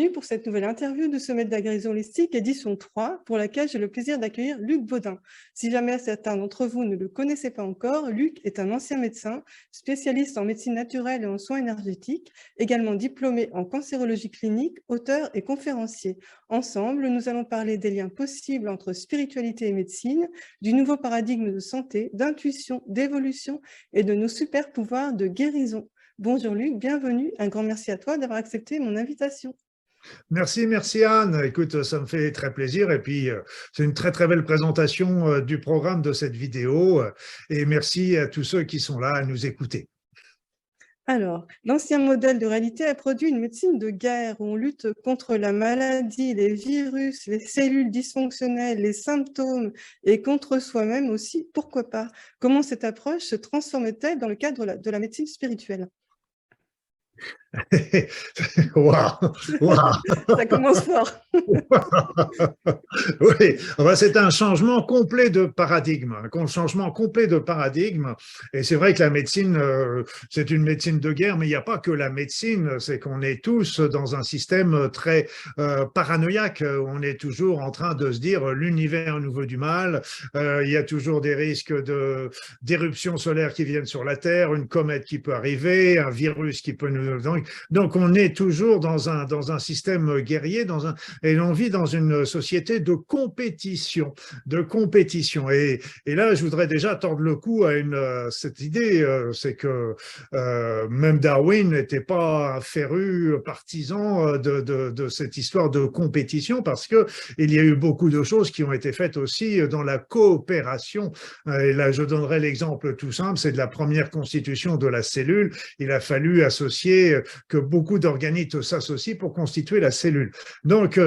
bienvenue pour cette nouvelle interview de Sommet de la guérison holistique, édition 3, pour laquelle j'ai le plaisir d'accueillir Luc Baudin. Si jamais certains d'entre vous ne le connaissaient pas encore, Luc est un ancien médecin, spécialiste en médecine naturelle et en soins énergétiques, également diplômé en cancérologie clinique, auteur et conférencier. Ensemble, nous allons parler des liens possibles entre spiritualité et médecine, du nouveau paradigme de santé, d'intuition, d'évolution et de nos super pouvoirs de guérison. Bonjour Luc, bienvenue. Un grand merci à toi d'avoir accepté mon invitation. Merci Anne. Écoute, ça me fait très plaisir et puis c'est une très très belle présentation du programme de cette vidéo et merci à tous ceux qui sont là à nous écouter. Alors, l'ancien modèle de réalité a produit une médecine de guerre où on lutte contre la maladie, les virus, les cellules dysfonctionnelles, les symptômes et contre soi-même aussi, pourquoi pas? Comment cette approche se transforme-t-elle dans le cadre de la médecine spirituelle? Waouh, waouh. Ça commence fort. Oui, c'est un changement complet de paradigme, Et c'est vrai que la médecine, c'est une médecine de guerre, mais il n'y a pas que la médecine. C'est qu'on est tous dans un système très paranoïaque. On est toujours en train de se dire l'univers nous veut du mal. Il y a toujours des risques d'éruptions solaires qui viennent sur la Terre, une comète qui peut arriver, un virus qui peut nous. Donc on est toujours dans un système guerrier, et on vit dans une société de compétition. Et là, je voudrais déjà tordre le cou à cette idée, c'est que même Darwin n'était pas un féru partisan de cette histoire de compétition, parce que il y a eu beaucoup de choses qui ont été faites aussi dans la coopération. Et là, je donnerai l'exemple tout simple, c'est de la première constitution de la cellule. Il a fallu associer que beaucoup d'organites s'associent pour constituer la cellule. Donc,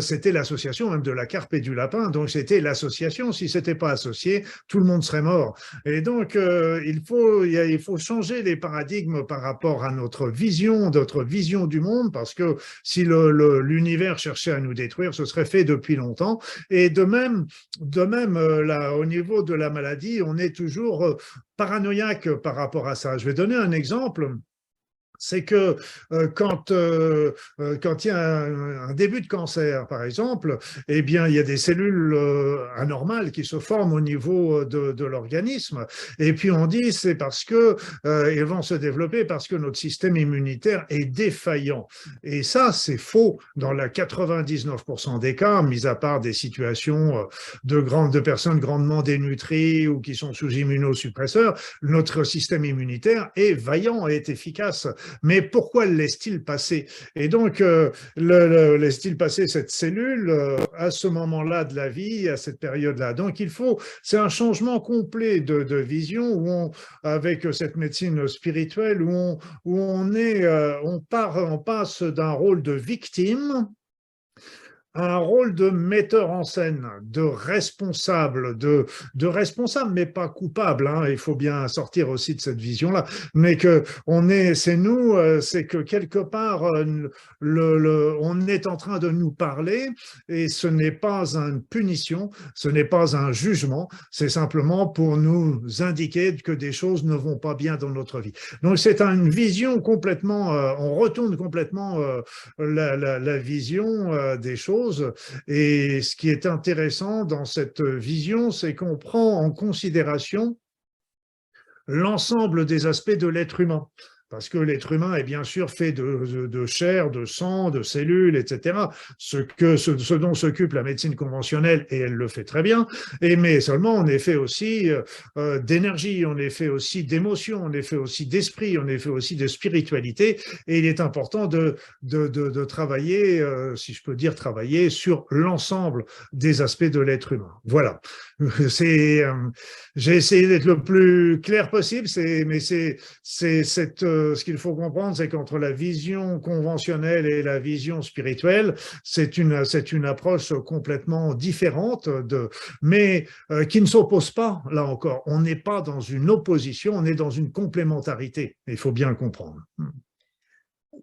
c'était l'association même de la carpe et du lapin. Donc, c'était l'association. Si c'était pas associé, tout le monde serait mort. Et donc, il faut changer les paradigmes par rapport à notre vision du monde, parce que si l'univers cherchait à nous détruire, ce serait fait depuis longtemps. Et de même, là, au niveau de la maladie, on est toujours paranoïaque par rapport à ça. Je vais donner un exemple. C'est que quand il y a un début de cancer, par exemple, eh bien, il y a des cellules anormales qui se forment au niveau de l'organisme. Et puis, on dit c'est parce que elles vont se développer parce que notre système immunitaire est défaillant. Et ça, c'est faux dans la 99% des cas, mis à part des situations de personnes grandement dénutries ou qui sont sous immunosuppresseurs. Notre système immunitaire est vaillant et est efficace. Mais pourquoi laisse-t-il passer? Et donc, laisse-t-il passer cette cellule à ce moment-là de la vie, à cette période-là? Donc, c'est un changement complet de vision avec cette médecine spirituelle où on passe d'un rôle de victime un rôle de metteur en scène, de responsable, mais pas coupable. Hein. Il faut bien sortir aussi de cette vision-là. Mais c'est que quelque part, on est en train de nous parler et ce n'est pas une punition, ce n'est pas un jugement, c'est simplement pour nous indiquer que des choses ne vont pas bien dans notre vie. Donc c'est une vision complètement, on retourne complètement la vision des choses. Et ce qui est intéressant dans cette vision, c'est qu'on prend en considération l'ensemble des aspects de l'être humain. Parce que l'être humain est bien sûr fait de chair, de sang, de cellules, etc. Ce dont s'occupe la médecine conventionnelle, et elle le fait très bien, mais seulement on est fait aussi d'énergie, on est fait aussi d'émotion, on est fait aussi d'esprit, on est fait aussi de spiritualité, et il est important de travailler, si je peux dire travailler, sur l'ensemble des aspects de l'être humain. Voilà. J'ai essayé d'être le plus clair possible, ce qu'il faut comprendre, c'est qu'entre la vision conventionnelle et la vision spirituelle, c'est une approche complètement différente, mais qui ne s'oppose pas, là encore. On n'est pas dans une opposition, on est dans une complémentarité. Il faut bien le comprendre.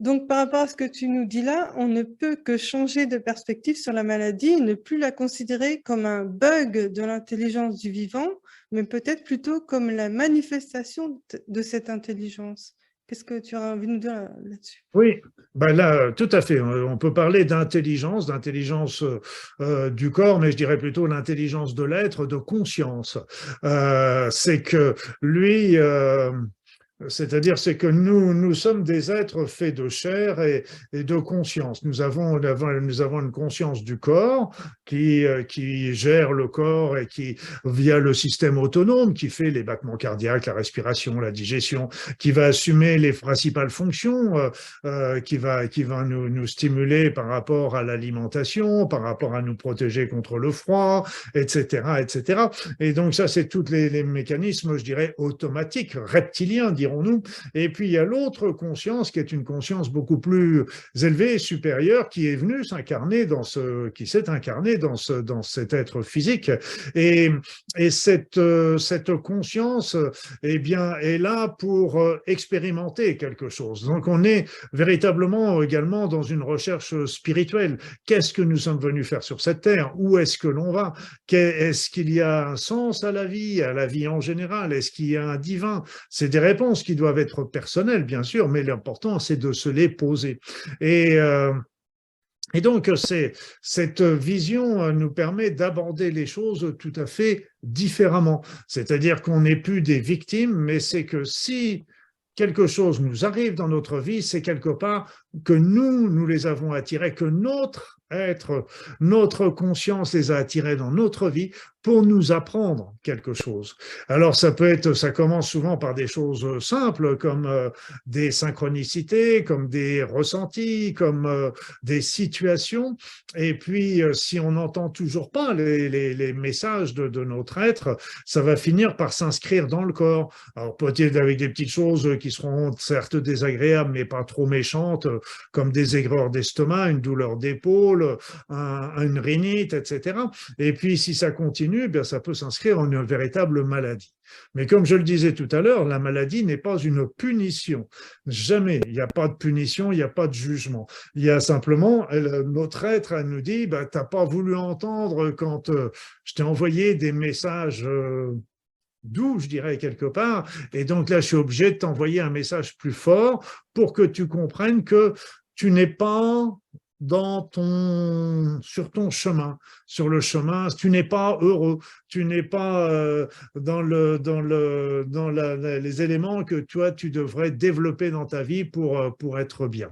Donc, par rapport à ce que tu nous dis là, on ne peut que changer de perspective sur la maladie et ne plus la considérer comme un bug de l'intelligence du vivant, mais peut-être plutôt comme la manifestation de cette intelligence. Qu'est-ce que tu auras envie de nous dire là-dessus? Oui, ben là, tout à fait. On peut parler d'intelligence, du corps, mais je dirais plutôt l'intelligence de l'être, de conscience. C'est que lui, c'est-à-dire, c'est que nous sommes des êtres faits de chair et de conscience. Nous avons une conscience du corps qui gère le corps et qui, via le système autonome, qui fait les battements cardiaques, la respiration, la digestion, qui va assumer les principales fonctions, qui va nous stimuler par rapport à l'alimentation, par rapport à nous protéger contre le froid, etc., etc. Et donc ça, c'est tous les mécanismes, je dirais, automatiques, reptiliens, dirons-nous. Et puis il y a l'autre conscience qui est une conscience beaucoup plus élevée, supérieure, qui est venue s'incarner qui s'est incarné dans cet être physique. Et, et cette conscience, eh bien, est là pour expérimenter quelque chose. Donc on est véritablement également dans une recherche spirituelle. Qu'est-ce que nous sommes venus faire sur cette terre? Où est-ce que l'on va? Est-ce qu'il y a un sens à la vie en général? Est-ce qu'il y a un divin? C'est des réponses qui doivent être personnelles, bien sûr, mais l'important, c'est de se les poser. Et donc, cette vision nous permet d'aborder les choses tout à fait différemment. C'est-à-dire qu'on n'est plus des victimes, mais c'est que si quelque chose nous arrive dans notre vie, c'est quelque part que nous les avons attirés, que notre être, notre conscience les a attirés dans notre vie pour nous apprendre quelque chose. Alors ça commence souvent par des choses simples comme des synchronicités, comme des ressentis, comme des situations. Et puis si on n'entend toujours pas les messages de notre être, ça va finir par s'inscrire dans le corps. Alors peut-être avec des petites choses qui seront certes désagréables, mais pas trop méchantes, comme des aigreurs d'estomac, une douleur d'épaule, une rhinite, etc. Et puis, si ça continue, bien, ça peut s'inscrire en une véritable maladie. Mais comme je le disais tout à l'heure, la maladie n'est pas une punition. Jamais. Il n'y a pas de punition, il n'y a pas de jugement. Il y a simplement, notre être, elle nous dit, bah, tu n'as pas voulu entendre quand je t'ai envoyé des messages doux, je dirais, quelque part. Et donc là, je suis obligé de t'envoyer un message plus fort pour que tu comprennes que tu n'es pas sur ton chemin, sur le chemin, tu n'es pas heureux, tu n'es pas dans les éléments que toi, tu devrais développer dans ta vie pour être bien.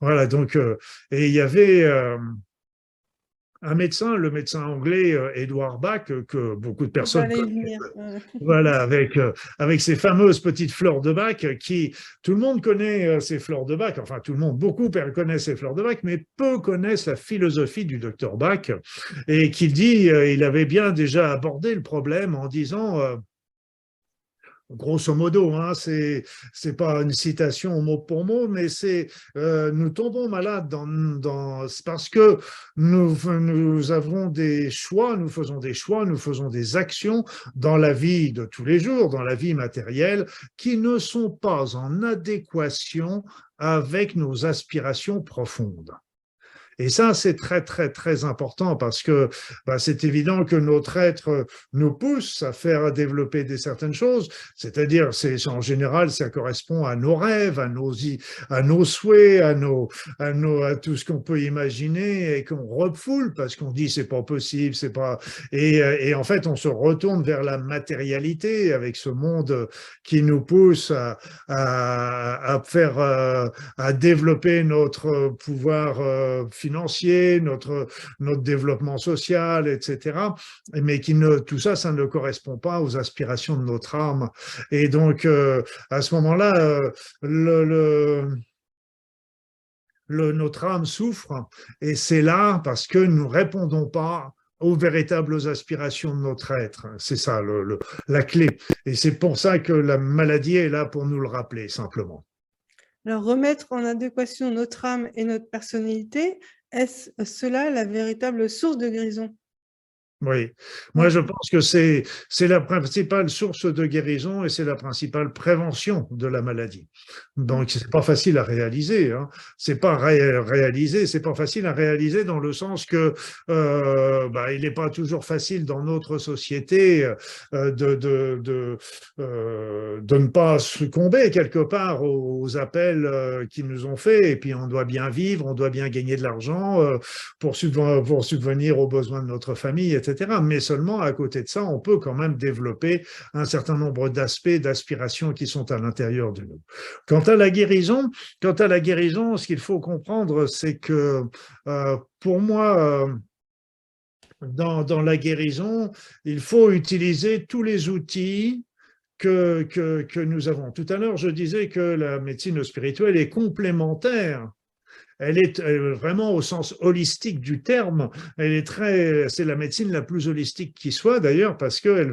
Voilà, donc, et il y avait un médecin, le médecin anglais Edward Bach, que beaucoup de personnes J'allais y connaissent, venir. voilà, avec ces fameuses petites fleurs de Bach, tout le monde connaît ces fleurs de Bach, enfin tout le monde, beaucoup connaissent ces fleurs de Bach, mais peu connaissent la philosophie du docteur Bach, et qu'il dit, il avait bien déjà abordé le problème en disant grosso modo, hein, c'est pas une citation mot pour mot, mais c'est nous tombons malades parce que nous avons des choix, nous faisons des choix, nous faisons des actions dans la vie de tous les jours, dans la vie matérielle, qui ne sont pas en adéquation avec nos aspirations profondes. Et ça, c'est très, très, très important parce que c'est évident que notre être nous pousse à faire développer certaines choses. C'est-à-dire, en général, ça correspond à nos rêves, à nos souhaits, à tout ce qu'on peut imaginer et qu'on refoule parce qu'on dit c'est pas possible, c'est pas. Et en fait, on se retourne vers la matérialité avec ce monde qui nous pousse à faire, à développer notre pouvoir financier, notre développement social, etc. Mais tout ça, ça ne correspond pas aux aspirations de notre âme. Et donc, à ce moment-là, notre âme souffre, et c'est là parce que nous ne répondons pas aux véritables aspirations de notre être. C'est ça la clé. Et c'est pour ça que la maladie est là pour nous le rappeler, simplement. Alors, remettre en adéquation notre âme et notre personnalité, est-ce cela la véritable source de guérison? Oui, moi Ouais. je pense que c'est la principale source de guérison et c'est la principale prévention de la maladie. Donc c'est pas facile à réaliser, hein. C'est pas réalisé, c'est pas facile à réaliser dans le sens que il n'est pas toujours facile dans notre société de ne pas succomber quelque part aux appels qu'ils nous ont faits. Et puis on doit bien vivre, on doit bien gagner de l'argent pour subvenir aux besoins de notre famille, etc. Mais seulement à côté de ça, on peut quand même développer un certain nombre d'aspects, d'aspirations qui sont à l'intérieur de nous. Quant à la guérison, ce qu'il faut comprendre, c'est que pour moi, dans la guérison, il faut utiliser tous les outils que nous avons. Tout à l'heure, je disais que la médecine spirituelle est complémentaire. Elle est vraiment au sens holistique du terme. C'est la médecine la plus holistique qui soit d'ailleurs parce elle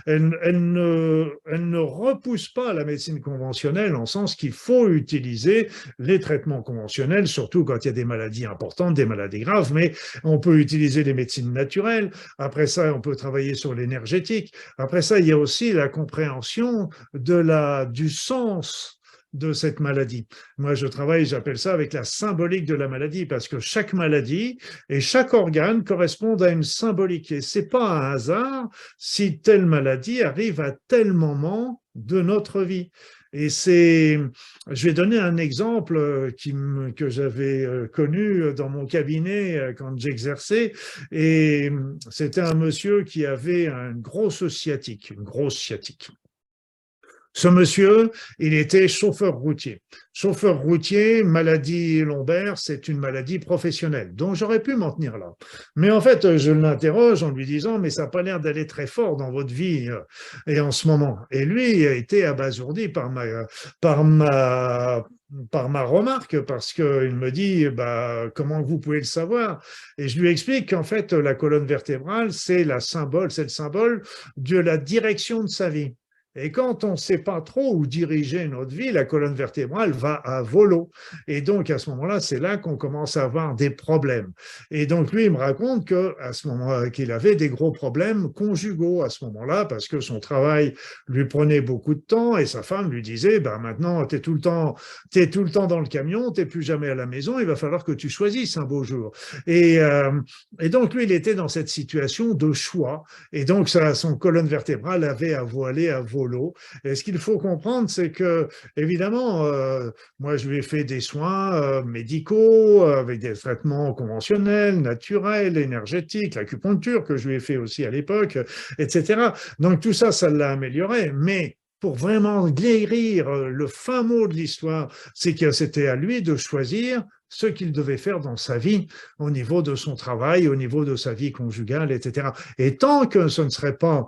ne repousse pas la médecine conventionnelle en sens qu'il faut utiliser les traitements conventionnels, surtout quand il y a des maladies importantes, des maladies graves, mais on peut utiliser les médecines naturelles. Après ça, on peut travailler sur l'énergétique. Après ça, il y a aussi la compréhension du sens de cette maladie. Moi, j'appelle ça avec la symbolique de la maladie, parce que chaque maladie et chaque organe correspondent à une symbolique. Et c'est pas un hasard si telle maladie arrive à tel moment de notre vie. Je vais donner un exemple que j'avais connu dans mon cabinet quand j'exerçais, et c'était un monsieur qui avait une grosse sciatique. Ce monsieur, il était chauffeur routier. Chauffeur routier, maladie lombaire, c'est une maladie professionnelle. Donc, j'aurais pu m'en tenir là. Mais en fait, je l'interroge en lui disant, mais ça n'a pas l'air d'aller très fort dans votre vie et en ce moment. Et lui a été abasourdi par ma, par ma remarque, parce qu'il me dit, comment vous pouvez le savoir? Et je lui explique qu'en fait, la colonne vertébrale, c'est le symbole de la direction de sa vie. Et quand on ne sait pas trop où diriger notre vie, la colonne vertébrale va à volo. Et donc, à ce moment-là, c'est là qu'on commence à avoir des problèmes. Et donc, lui, il me raconte qu'à ce moment-là, qu'il avait des gros problèmes conjugaux à ce moment-là, parce que son travail lui prenait beaucoup de temps et sa femme lui disait, maintenant, t'es tout le temps dans le camion, t'es plus jamais à la maison, il va falloir que tu choisisses un beau jour. Et donc, lui, il était dans cette situation de choix. Et donc, son colonne vertébrale avait à voiler à volo. Et ce qu'il faut comprendre, c'est que, évidemment, moi, je lui ai fait des soins médicaux avec des traitements conventionnels, naturels, énergétiques, l'acupuncture que je lui ai fait aussi à l'époque, etc. Donc, tout ça, ça l'a amélioré. Mais pour vraiment guérir, le fin mot de l'histoire, c'est que c'était à lui de choisir ce qu'il devait faire dans sa vie, au niveau de son travail, au niveau de sa vie conjugale, etc. Et tant que ce ne serait pas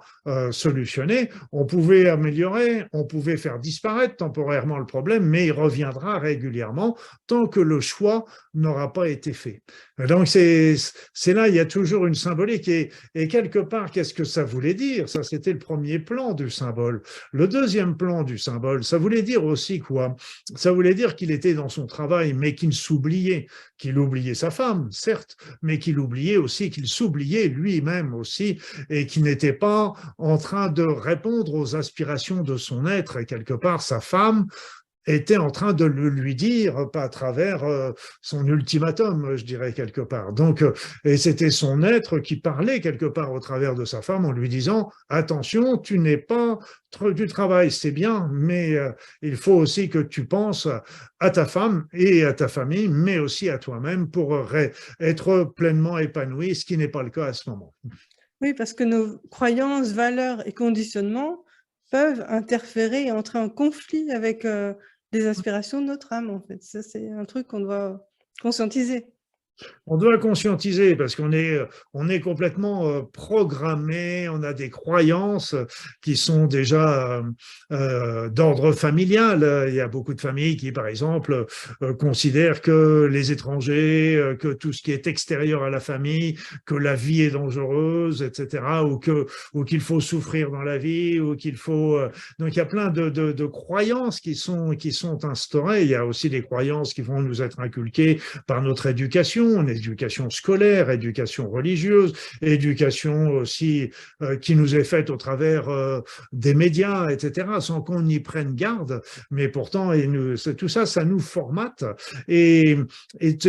solutionné, on pouvait améliorer, on pouvait faire disparaître temporairement le problème, mais il reviendra régulièrement tant que le choix n'aura pas été fait. Donc c'est là, il y a toujours une symbolique. Et quelque part, qu'est-ce que ça voulait dire? Ça, c'était le premier plan du symbole. Le deuxième plan du symbole, ça voulait dire aussi quoi? Ça voulait dire qu'il était dans son travail, mais qu'il oubliait sa femme, certes, mais qu'il oubliait aussi, qu'il s'oubliait lui-même aussi, et qu'il n'était pas en train de répondre aux aspirations de son être. Et quelque part, sa femme était en train de le lui dire, pas à travers son ultimatum, je dirais quelque part. Donc, et c'était son être qui parlait quelque part au travers de sa femme en lui disant attention, tu n'es pas du travail, c'est bien, mais il faut aussi que tu penses à ta femme et à ta famille, mais aussi à toi-même pour être pleinement épanoui, ce qui n'est pas le cas à ce moment. Oui, parce que nos croyances, valeurs et conditionnements peuvent interférer et entrer en conflit avec les aspirations de notre âme, en fait. Ça, c'est un truc qu'on doit conscientiser. On doit conscientiser parce on est complètement programmé, on a des croyances qui sont déjà d'ordre familial. Il y a beaucoup de familles qui, par exemple, considèrent que les étrangers, que tout ce qui est extérieur à la famille, que la vie est dangereuse, etc., ou qu'il faut souffrir dans la vie, ou qu'il faut. Donc, il y a plein de croyances qui sont instaurées. Il y a aussi des croyances qui vont nous être inculquées par notre éducation. éducation scolaire, éducation religieuse, éducation aussi qui nous est faite au travers des médias, etc., sans qu'on y prenne garde, mais pourtant, tout ça, ça nous formate, et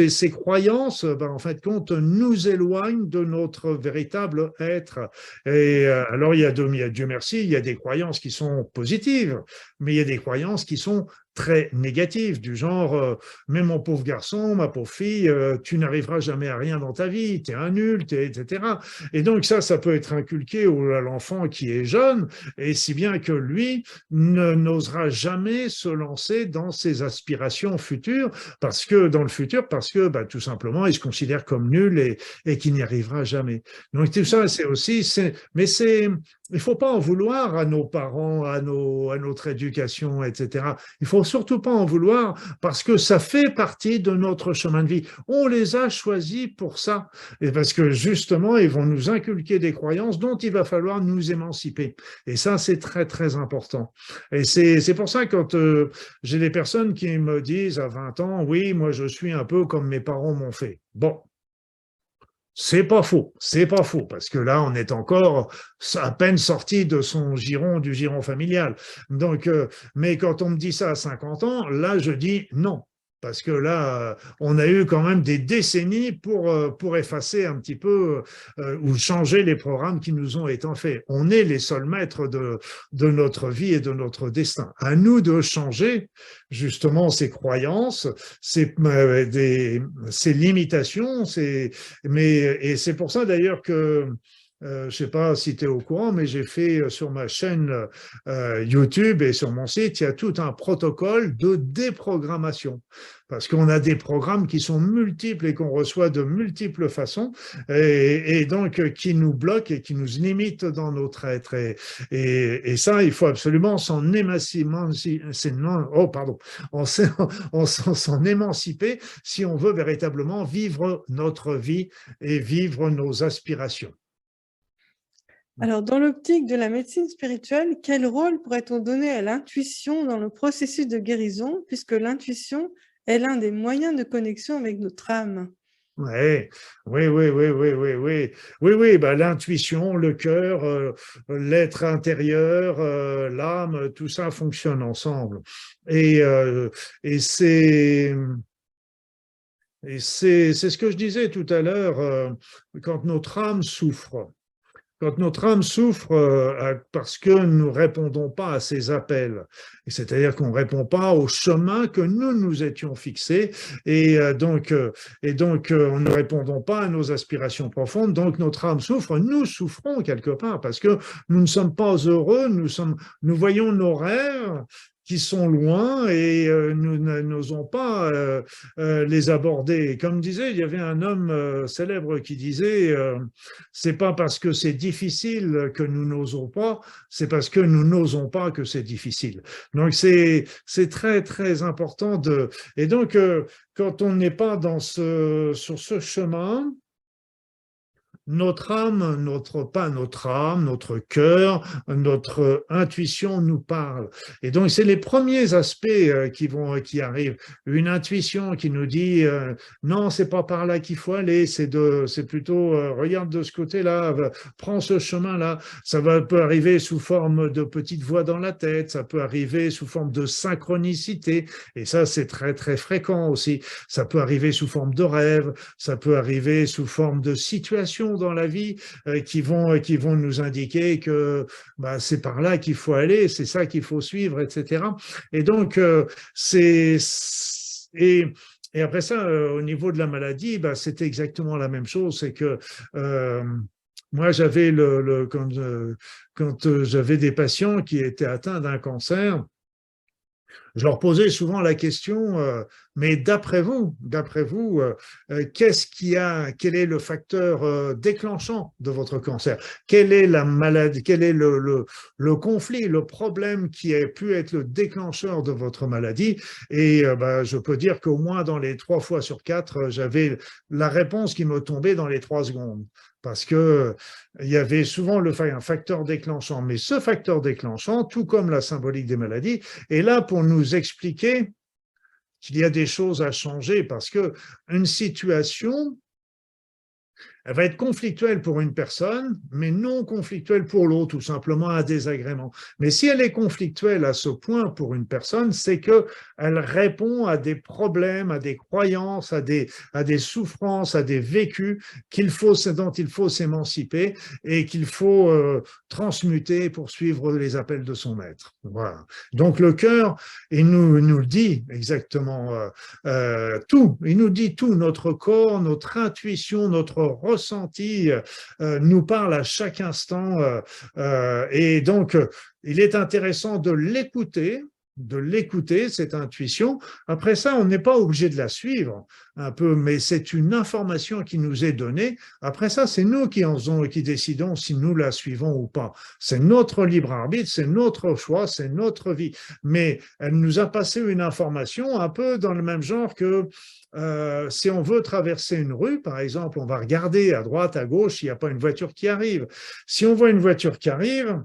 ces croyances, ben, en fait, compte, nous éloignent de notre véritable être. Et alors, Dieu merci, il y a des croyances qui sont positives, mais il y a des croyances qui sont très négatives, du genre mais mon pauvre garçon, ma pauvre fille, tu n'arriveras jamais à rien dans ta vie, tu es un nul, etc. Et donc ça peut être inculqué à l'enfant qui est jeune, et si bien que lui n'osera jamais se lancer dans ses aspirations futures, parce que bah, tout simplement, il se considère comme nul et qu'il n'y arrivera jamais. Donc tout ça, il ne faut pas en vouloir à nos parents, à notre éducation, etc. Il ne faut surtout pas en vouloir, parce que ça fait partie de notre chemin de vie. On les a choisis pour ça, et parce que justement, ils vont nous inculquer des croyances dont il va falloir nous émanciper. Et ça, c'est très, très important. Et c'est pour ça, quand j'ai des personnes qui me disent à 20 ans, oui, moi je suis un peu comme mes parents m'ont fait. Bon. C'est pas faux, parce que là, on est encore à peine sorti du giron familial. Donc, mais quand on me dit ça à 50 ans, là, je dis non. Parce que là, on a eu quand même des décennies pour effacer un petit peu ou changer les programmes qui nous ont été faits. On est les seuls maîtres de notre vie et de notre destin. À nous de changer justement ces croyances, ces limitations, et c'est pour ça d'ailleurs que je ne sais pas si tu es au courant, mais j'ai fait sur ma chaîne YouTube et sur mon site, il y a tout un protocole de déprogrammation. Parce qu'on a des programmes qui sont multiples et qu'on reçoit de multiples façons, et donc qui nous bloquent et qui nous limitent dans notre être. Et ça, il faut absolument s'en émanciper si on veut véritablement vivre notre vie et vivre nos aspirations. Alors, dans l'optique de la médecine spirituelle, quel rôle pourrait-on donner à l'intuition dans le processus de guérison, puisque l'intuition est l'un des moyens de connexion avec notre âme? Oui, oui, bah, l'intuition, le cœur, l'être intérieur, l'âme, tout ça fonctionne ensemble. Et c'est ce que je disais tout à l'heure, quand notre âme souffre. Quand notre âme souffre parce que nous ne répondons pas à ses appels, c'est-à-dire qu'on ne répond pas au chemin que nous étions fixés, et donc nous ne répondons pas à nos aspirations profondes, donc notre âme souffre, nous souffrons quelque part, parce que nous ne sommes pas heureux, nous voyons nos rêves qui sont loin, et nous n'osons pas les aborder. Et comme disait, il y avait un homme célèbre qui disait c'est pas parce que c'est difficile que nous n'osons pas, c'est parce que nous n'osons pas que c'est difficile. Donc c'est très très important et donc quand on n'est pas sur ce chemin, notre âme, notre cœur, notre intuition nous parle. Et donc, c'est les premiers aspects qui arrivent. Une intuition qui nous dit non, c'est pas par là qu'il faut aller, c'est plutôt regarde de ce côté-là, prends ce chemin-là. Peut arriver sous forme de petites voix dans la tête, ça peut arriver sous forme de synchronicité, et ça, c'est très très fréquent aussi. Ça peut arriver sous forme de rêve, ça peut arriver sous forme de situation dans la vie qui vont nous indiquer que bah, c'est par là qu'il faut aller, c'est ça qu'il faut suivre, etc. Et donc, et après ça, au niveau de la maladie, bah, c'était exactement la même chose. C'est que moi, j'avais quand j'avais des patients qui étaient atteints d'un cancer, je leur posais souvent la question, mais d'après vous, quel est le facteur déclenchant de votre cancer? Quelle est la maladie? Quel est le conflit, le problème qui a pu être le déclencheur de votre maladie? Et bah, je peux dire qu'au moins dans les 3 fois sur 4, j'avais la réponse qui me tombait dans les 3 secondes. Parce que il y avait souvent un facteur déclenchant. Mais ce facteur déclenchant, tout comme la symbolique des maladies, est là pour nous expliquer qu'il y a des choses à changer parce que une situation, elle va être conflictuelle pour une personne, mais non conflictuelle pour l'autre, tout simplement un désagrément. Mais si elle est conflictuelle à ce point pour une personne, c'est qu'elle répond à des problèmes, à des croyances, à des souffrances, à des vécus dont il faut s'émanciper et qu'il faut transmuter pour suivre les appels de son maître. Voilà. Donc le cœur, il nous dit exactement tout. Il nous dit tout. Notre corps, notre intuition, notre ressenti nous parle à chaque instant. Et donc, il est intéressant de l'écouter, cette intuition. Après ça, on n'est pas obligé de la suivre un peu, mais c'est une information qui nous est donnée. Après ça, c'est nous qui décidons si nous la suivons ou pas. C'est notre libre arbitre, c'est notre choix, c'est notre vie. Mais elle nous a passé une information un peu dans le même genre que si on veut traverser une rue, par exemple, on va regarder à droite, à gauche, il n'y a pas une voiture qui arrive. Si on voit une voiture qui arrive,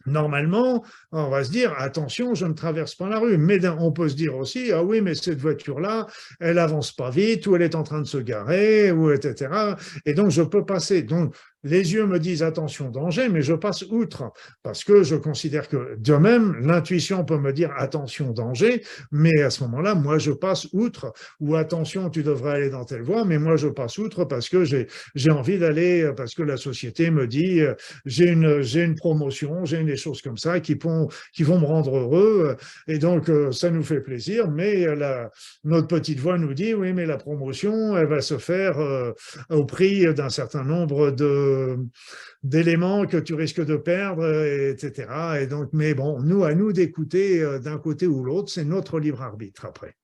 normalement, on va se dire, attention, je ne traverse pas la rue. Mais on peut se dire aussi, ah oui, mais cette voiture-là, elle avance pas vite, ou elle est en train de se garer, ou etc. Et donc, je peux passer. Donc, les yeux me disent, attention, danger, mais je passe outre, parce que je considère que, de même, l'intuition peut me dire, attention, danger, mais à ce moment-là, moi, je passe outre, ou attention, tu devrais aller dans telle voie, mais moi, je passe outre parce que j'ai envie d'aller, parce que la société me dit, j'ai une promotion, j'ai des choses comme ça qui vont me rendre heureux, et donc ça nous fait plaisir, mais notre petite voix nous dit, oui, mais la promotion, elle va se faire au prix d'un certain nombre d'éléments que tu risques de perdre, etc. Et donc, mais bon, à nous d'écouter d'un côté ou l'autre, c'est notre libre arbitre après.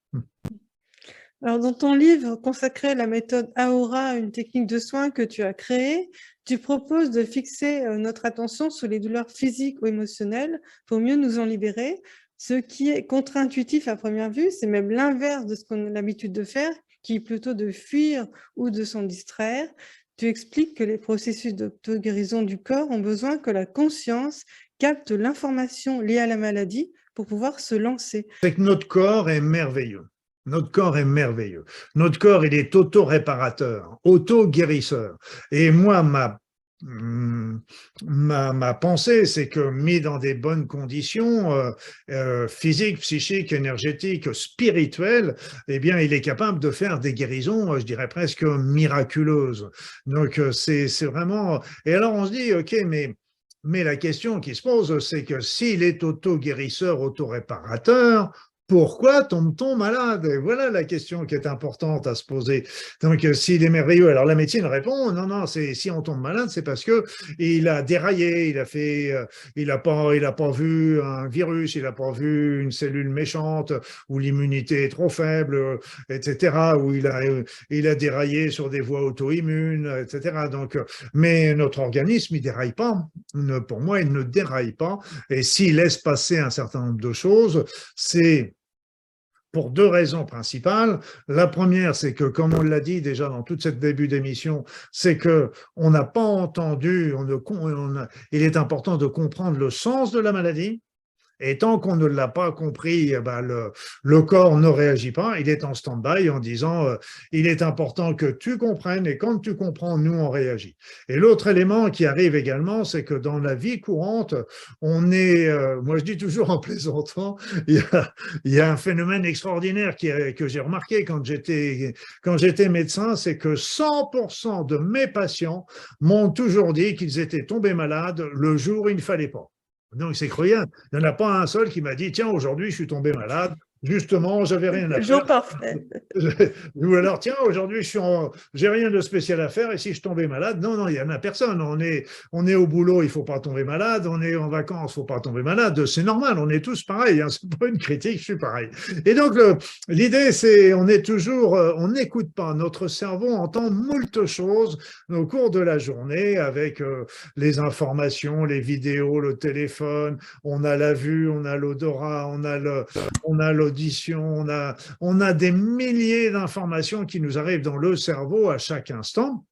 Alors, dans ton livre consacré à la méthode Aora, une technique de soins que tu as créée, tu proposes de fixer notre attention sur les douleurs physiques ou émotionnelles pour mieux nous en libérer. Ce qui est contre-intuitif à première vue, c'est même l'inverse de ce qu'on a l'habitude de faire, qui est plutôt de fuir ou de s'en distraire. Tu expliques que les processus d'auto-guérison du corps ont besoin que la conscience capte l'information liée à la maladie pour pouvoir se lancer. C'est que notre corps est merveilleux. Notre corps est merveilleux. Notre corps, il est auto-réparateur, auto-guérisseur. Et moi, ma pensée, c'est que mis dans des bonnes conditions physiques, psychiques, énergétiques, spirituelles, eh bien, il est capable de faire des guérisons, je dirais presque miraculeuses. Donc, c'est vraiment… Et alors, on se dit, OK, mais la question qui se pose, c'est que s'il est auto-guérisseur, auto-réparateur, pourquoi tombe-t-on malade? Et voilà la question qui est importante à se poser. Donc, s'il est merveilleux, alors la médecine répond, non, si on tombe malade, c'est parce que il a déraillé, il a pas vu un virus, il a pas vu une cellule méchante, ou l'immunité est trop faible, etc., ou il a déraillé sur des voies auto-immunes, etc. Donc, mais notre organisme, il déraille pas. Pour moi, il ne déraille pas. Et s'il laisse passer un certain nombre de choses, c'est pour deux raisons principales. La première, c'est que, comme on l'a dit déjà dans tout ce début d'émission, c'est qu'on n'a pas entendu, il est important de comprendre le sens de la maladie. Et tant qu'on ne l'a pas compris, le corps ne réagit pas, il est en stand-by en disant il est important que tu comprennes, et quand tu comprends, nous, on réagit. Et l'autre élément qui arrive également, c'est que dans la vie courante, moi je dis toujours en plaisantant, il y a un phénomène extraordinaire que j'ai remarqué quand j'étais médecin, c'est que 100% de mes patients m'ont toujours dit qu'ils étaient tombés malades le jour où il ne fallait pas. Donc, c'est croyant. Il n'y en a pas un seul qui m'a dit, tiens, aujourd'hui, je suis tombé malade. Justement, j'avais rien à Jour faire. parfait. Ou alors, tiens, aujourd'hui, j'ai rien de spécial à faire et si je tombais malade, non, il n'y en a personne. On est au boulot, il ne faut pas tomber malade. On est en vacances, il ne faut pas tomber malade. C'est normal, on est tous pareils. Hein. Ce n'est pas une critique, je suis pareil. Et donc, l'idée, c'est on n'écoute pas. Notre cerveau entend moult choses au cours de la journée avec les informations, les vidéos, le téléphone. On a la vue, on a l'odorat, on a l'audition, on a des milliers d'informations qui nous arrivent dans le cerveau à chaque instant.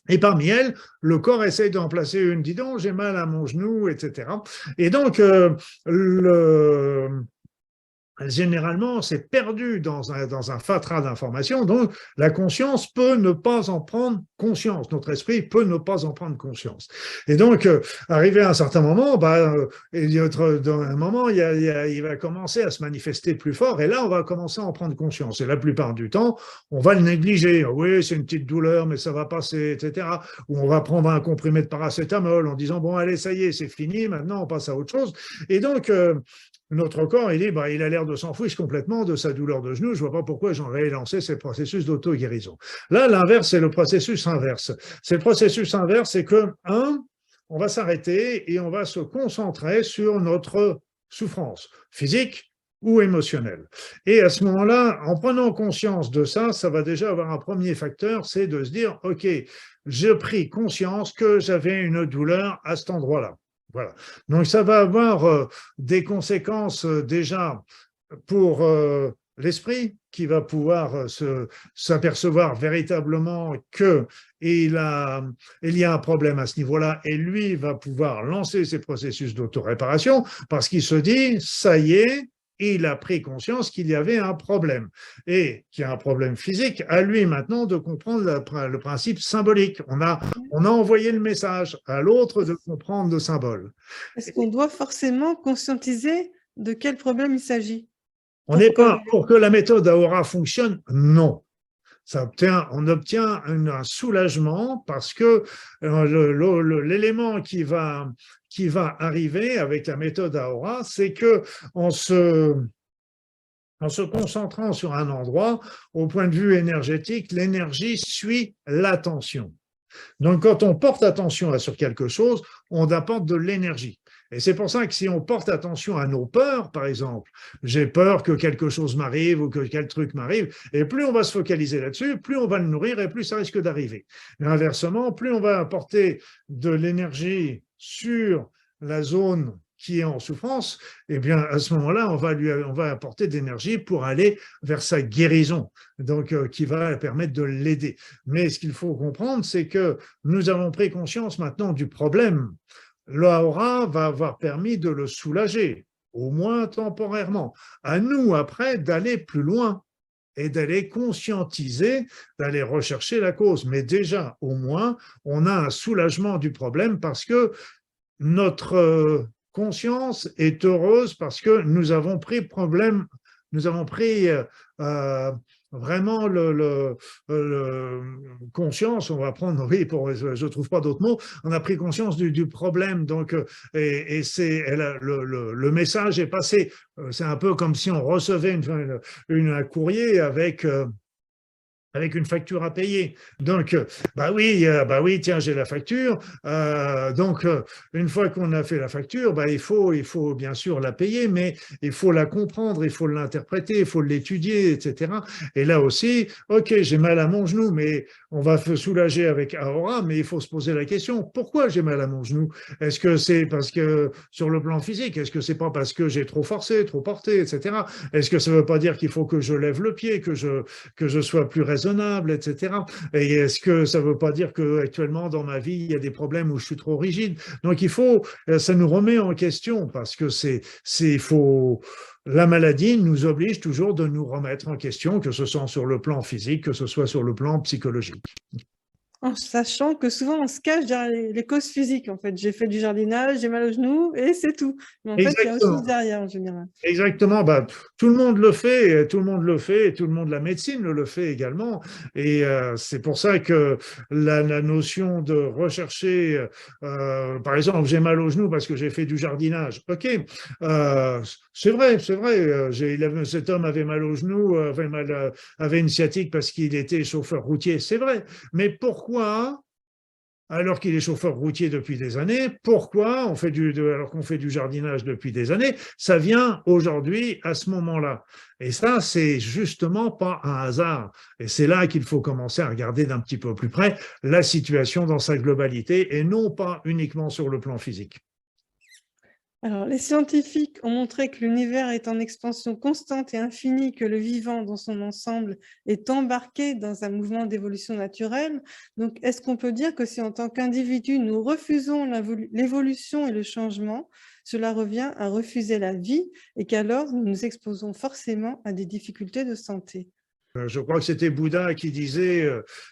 Et parmi elles, le corps essaie d'en placer une. Dis donc, j'ai mal à mon genou, etc. Et donc, généralement, c'est perdu dans un fatras d'informations, donc la conscience peut ne pas en prendre conscience, notre esprit peut ne pas en prendre conscience. Et donc, arrivé à un certain moment, dans un moment, il va commencer à se manifester plus fort, et là, on va commencer à en prendre conscience. Et la plupart du temps, on va le négliger. Oui, c'est une petite douleur, mais ça va passer, etc. Ou on va prendre un comprimé de paracétamol en disant, bon, allez, ça y est, c'est fini, maintenant, on passe à autre chose. Et donc, notre corps, il a l'air de s'en fiche complètement de sa douleur de genou. Je ne vois pas pourquoi j'aurais lancé ces processus d'auto-guérison. Là, l'inverse, c'est le processus inverse. C'est le processus inverse, c'est que, on va s'arrêter et on va se concentrer sur notre souffrance physique ou émotionnelle. Et à ce moment-là, en prenant conscience de ça, ça va déjà avoir un premier facteur, c'est de se dire, OK, j'ai pris conscience que j'avais une douleur à cet endroit-là. Voilà. Donc, ça va avoir des conséquences déjà pour l'esprit qui va pouvoir s'apercevoir véritablement qu'il y a un problème à ce niveau-là et lui va pouvoir lancer ses processus d'autoréparation parce qu'il se dit, ça y est, il a pris conscience qu'il y avait un problème et qu'il y a un problème physique, à lui maintenant de comprendre le principe symbolique. On a envoyé le message à l'autre de comprendre le symbole. Est-ce qu'on doit forcément conscientiser de quel problème il s'agit? On n'est pas, pour que la méthode AORA fonctionne, non. On obtient un soulagement parce que l'élément qui va arriver avec la méthode AORA, c'est que en se concentrant sur un endroit, au point de vue énergétique, l'énergie suit l'attention. Donc, quand on porte attention sur quelque chose, on apporte de l'énergie. Et c'est pour ça que si on porte attention à nos peurs, par exemple, j'ai peur que quelque chose m'arrive ou que quel truc m'arrive, et plus on va se focaliser là-dessus, plus on va le nourrir et plus ça risque d'arriver. Mais inversement, plus on va apporter de l'énergie sur la zone qui est en souffrance, eh bien, à ce moment-là, on va apporter de l'énergie pour aller vers sa guérison, donc qui va permettre de l'aider. Mais ce qu'il faut comprendre, c'est que nous avons pris conscience maintenant du problème. L'aura va avoir permis de le soulager, au moins temporairement. À nous, après, d'aller plus loin et d'aller conscientiser, d'aller rechercher la cause. Mais déjà, au moins, on a un soulagement du problème parce que notre conscience est heureuse parce que nous avons pris vraiment conscience, on va prendre, oui, je ne trouve pas d'autres mots, on a pris conscience du problème, donc, le message est passé. C'est un peu comme si on recevait un courrier avec une facture à payer. Donc, bah oui, tiens, j'ai la facture. Donc, une fois qu'on a fait la facture, il faut bien sûr la payer, mais il faut la comprendre, il faut l'interpréter, il faut l'étudier, etc. Et là aussi, OK, j'ai mal à mon genou, mais on va se soulager avec Aora, mais il faut se poser la question, pourquoi j'ai mal à mon genou? Est-ce que c'est parce que, sur le plan physique, est-ce que c'est pas parce que j'ai trop forcé, trop porté, etc. Est-ce que ça ne veut pas dire qu'il faut que je lève le pied, que je sois plus raisonnable, etc. Et est-ce que ça ne veut pas dire qu'actuellement, dans ma vie, il y a des problèmes où je suis trop rigide? Donc, ça nous remet en question parce que la maladie nous oblige toujours de nous remettre en question, que ce soit sur le plan physique, que ce soit sur le plan psychologique. En sachant que souvent on se cache derrière les causes physiques, en fait. J'ai fait du jardinage, j'ai mal au genou et c'est tout. Mais en fait, il y a autre chose derrière en général. Exactement, tout le monde le fait, tout le monde le fait, et tout le monde, la médecine le fait également. Et c'est pour ça que la notion de rechercher, par exemple, j'ai mal au genou parce que j'ai fait du jardinage. OK, c'est vrai. Cet homme avait mal au genou, avait une sciatique parce qu'il était chauffeur routier. C'est vrai. Mais pourquoi, alors qu'il est chauffeur routier depuis des années, pourquoi alors qu'on fait du jardinage depuis des années, ça vient aujourd'hui à ce moment-là? Et ça, c'est justement pas un hasard. Et c'est là qu'il faut commencer à regarder d'un petit peu plus près la situation dans sa globalité et non pas uniquement sur le plan physique. Alors, les scientifiques ont montré que l'univers est en expansion constante et infinie, que le vivant dans son ensemble est embarqué dans un mouvement d'évolution naturelle. Donc, est-ce qu'on peut dire que si en tant qu'individu, nous refusons l'évolution et le changement, cela revient à refuser la vie et qu'alors nous nous exposons forcément à des difficultés de santé? Je crois que c'était Bouddha qui disait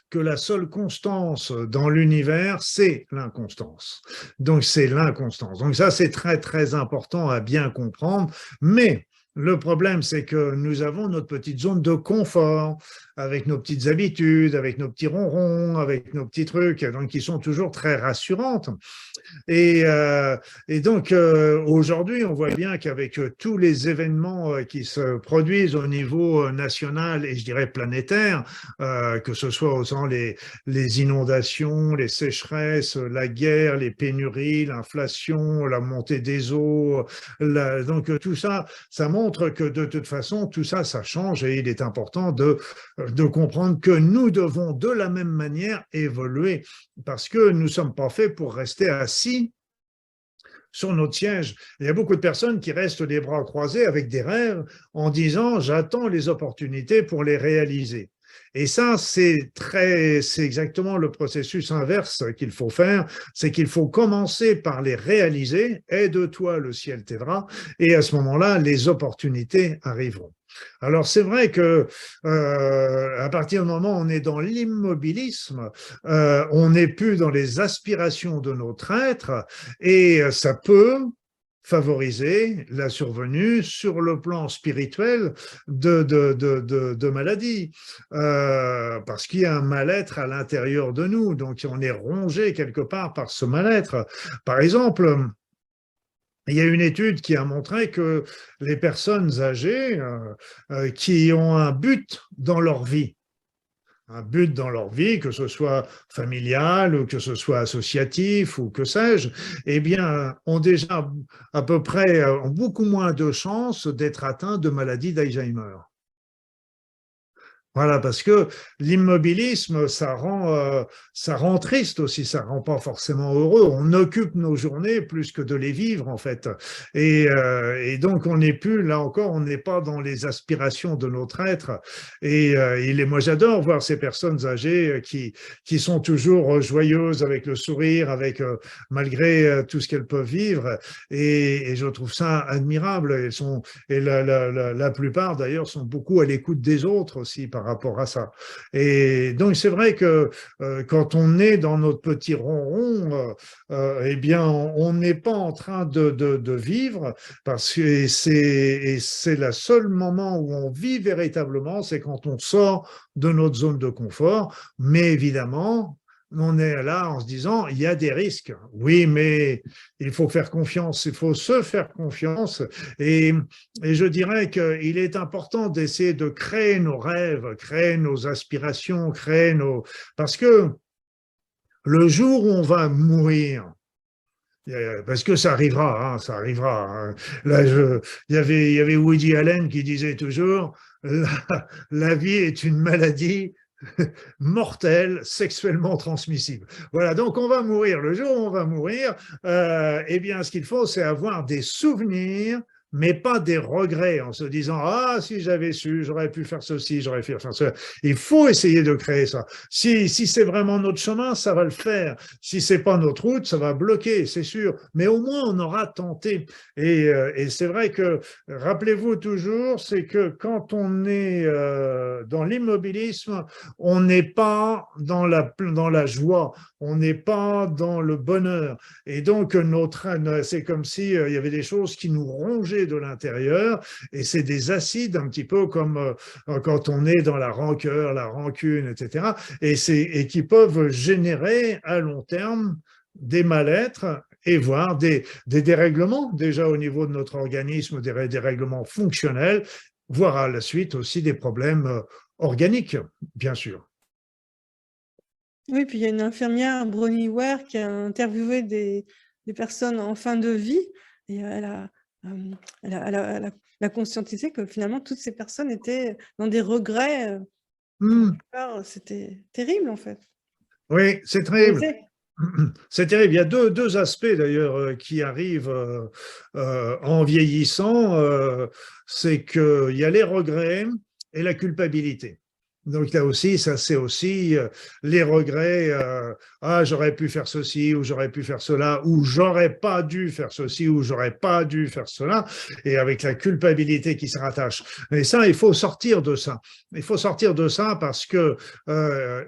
que la seule constance dans l'univers, c'est l'inconstance. Donc, c'est l'inconstance. Donc, ça, c'est très, très important à bien comprendre. Mais le problème, c'est que nous avons notre petite zone de confort avec nos petites habitudes, avec nos petits ronrons, avec nos petits trucs, donc qui sont toujours très rassurantes. Et, euh, et donc, aujourd'hui, on voit bien qu'avec tous les événements qui se produisent au niveau national et je dirais planétaire, que ce soit autant les inondations, les sécheresses, la guerre, les pénuries, l'inflation, la montée des eaux, donc tout ça, ça montre que de toute façon, tout ça, ça change et il est important de comprendre que nous devons de la même manière évoluer parce que nous ne sommes pas faits pour rester assis sur notre siège. Il y a beaucoup de personnes qui restent les bras croisés avec des rêves en disant « j'attends les opportunités pour les réaliser ». Et ça, c'est exactement le processus inverse qu'il faut faire, c'est qu'il faut commencer par les réaliser, aide-toi, le ciel t'aidera, et à ce moment-là, les opportunités arriveront. Alors c'est vrai que à partir du moment où on est dans l'immobilisme, on n'est plus dans les aspirations de notre être et ça peut favoriser la survenue sur le plan spirituel de maladies, parce qu'il y a un mal-être à l'intérieur de nous, donc on est rongé quelque part par ce mal-être. Par exemple, il y a une étude qui a montré que les personnes âgées qui ont un but dans leur vie, que ce soit familial ou que ce soit associatif ou que sais-je, eh bien, ont déjà à peu près ont beaucoup moins de chances d'être atteints de maladies d'Alzheimer. Voilà, parce que l'immobilisme, ça rend triste aussi, ça rend pas forcément heureux. On occupe nos journées plus que de les vivre, en fait. Et donc, on n'est plus, là encore, on n'est pas dans les aspirations de notre être. Moi, j'adore voir ces personnes âgées qui sont toujours joyeuses, avec le sourire, malgré tout ce qu'elles peuvent vivre. Et je trouve ça admirable. La plupart, d'ailleurs, sont beaucoup à l'écoute des autres aussi, par rapport à ça. Et donc, c'est vrai que quand on est dans notre petit ronron, eh bien, on n'est pas en train de vivre parce que c'est le seul moment où on vit véritablement, c'est quand on sort de notre zone de confort. Mais évidemment, on est là en se disant, il y a des risques. Oui, mais il faut faire confiance, il faut se faire confiance. Et, et je dirais qu'il est important d'essayer de créer nos rêves, créer nos aspirations, parce que le jour où on va mourir, parce que ça arrivera, hein, ça arrivera. Hein. Là, il y avait Woody Allen qui disait toujours, la vie est une maladie mortelle, sexuellement transmissible. Voilà, donc on va mourir. Le jour où on va mourir, eh bien, ce qu'il faut, c'est avoir des souvenirs, mais pas des regrets, en se disant « Ah, si j'avais su, j'aurais pu faire ceci, j'aurais pu faire cela. » Il faut essayer de créer ça. Si c'est vraiment notre chemin, ça va le faire. Si c'est pas notre route, ça va bloquer, c'est sûr. Mais au moins, on aura tenté. Et c'est vrai que, rappelez-vous toujours, c'est que quand on est dans l'immobilisme, on n'est pas dans la joie, on n'est pas dans le bonheur. Et donc, c'est comme si il y avait des choses qui nous rongeaient de l'intérieur, et c'est des acides, un petit peu comme quand on est dans la rancœur, la rancune, etc., et qui peuvent générer à long terme des mal-être et voire des dérèglements, déjà au niveau de notre organisme, des dérèglements fonctionnels, voire à la suite aussi des problèmes organiques, bien sûr. Oui, puis il y a une infirmière, Bronnie Ware, qui a interviewé des personnes en fin de vie et elle a conscientisé que finalement toutes ces personnes étaient dans des regrets. C'était terrible en fait. Oui, c'est terrible. C'est terrible. Il y a deux aspects d'ailleurs qui arrivent en vieillissant. C'est qu'il y a les regrets et la culpabilité. Donc là aussi, ça c'est aussi les regrets. Ah, j'aurais pu faire ceci ou j'aurais pu faire cela ou j'aurais pas dû faire ceci ou j'aurais pas dû faire cela. Et avec la culpabilité qui se rattache. Et ça, il faut sortir de ça. Il faut sortir de ça parce que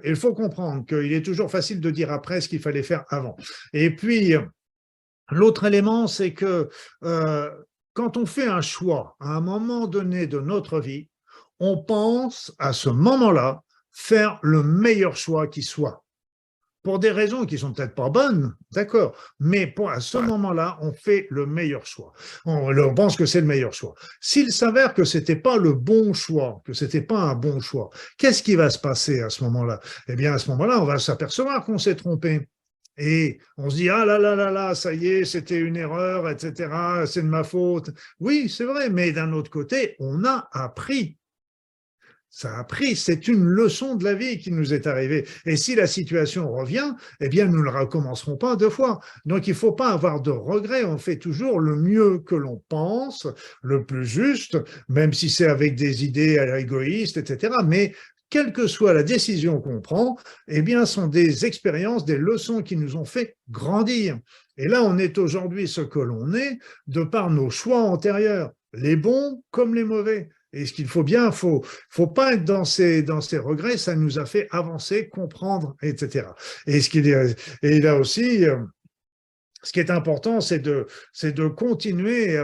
il faut comprendre qu'il est toujours facile de dire après ce qu'il fallait faire avant. Et puis, l'autre élément, c'est que quand on fait un choix à un moment donné de notre vie, on pense à ce moment-là faire le meilleur choix qui soit. Pour des raisons qui sont peut-être pas bonnes, d'accord, mais à ce moment-là, on fait le meilleur choix. On pense que c'est le meilleur choix. S'il s'avère que c'était pas le bon choix, que c'était pas un bon choix, qu'est-ce qui va se passer à ce moment-là? Eh bien, à ce moment-là, on va s'apercevoir qu'on s'est trompé. Et on se dit, ah là là là là, ça y est, c'était une erreur, etc., c'est de ma faute. Oui, c'est vrai, mais d'un autre côté, on a appris. Ça a pris, c'est une leçon de la vie qui nous est arrivée. Et si la situation revient, eh bien, nous ne le recommencerons pas deux fois. Donc, il ne faut pas avoir de regrets. On fait toujours le mieux que l'on pense, le plus juste, même si c'est avec des idées égoïstes, etc. Mais quelle que soit la décision qu'on prend, eh bien, sont des expériences, des leçons qui nous ont fait grandir. Et là, on est aujourd'hui ce que l'on est de par nos choix antérieurs, les bons comme les mauvais. Et ce qu'il faut bien, faut pas être dans ces regrets, ça nous a fait avancer, comprendre, etc. Et là aussi, ce qui est important, c'est de continuer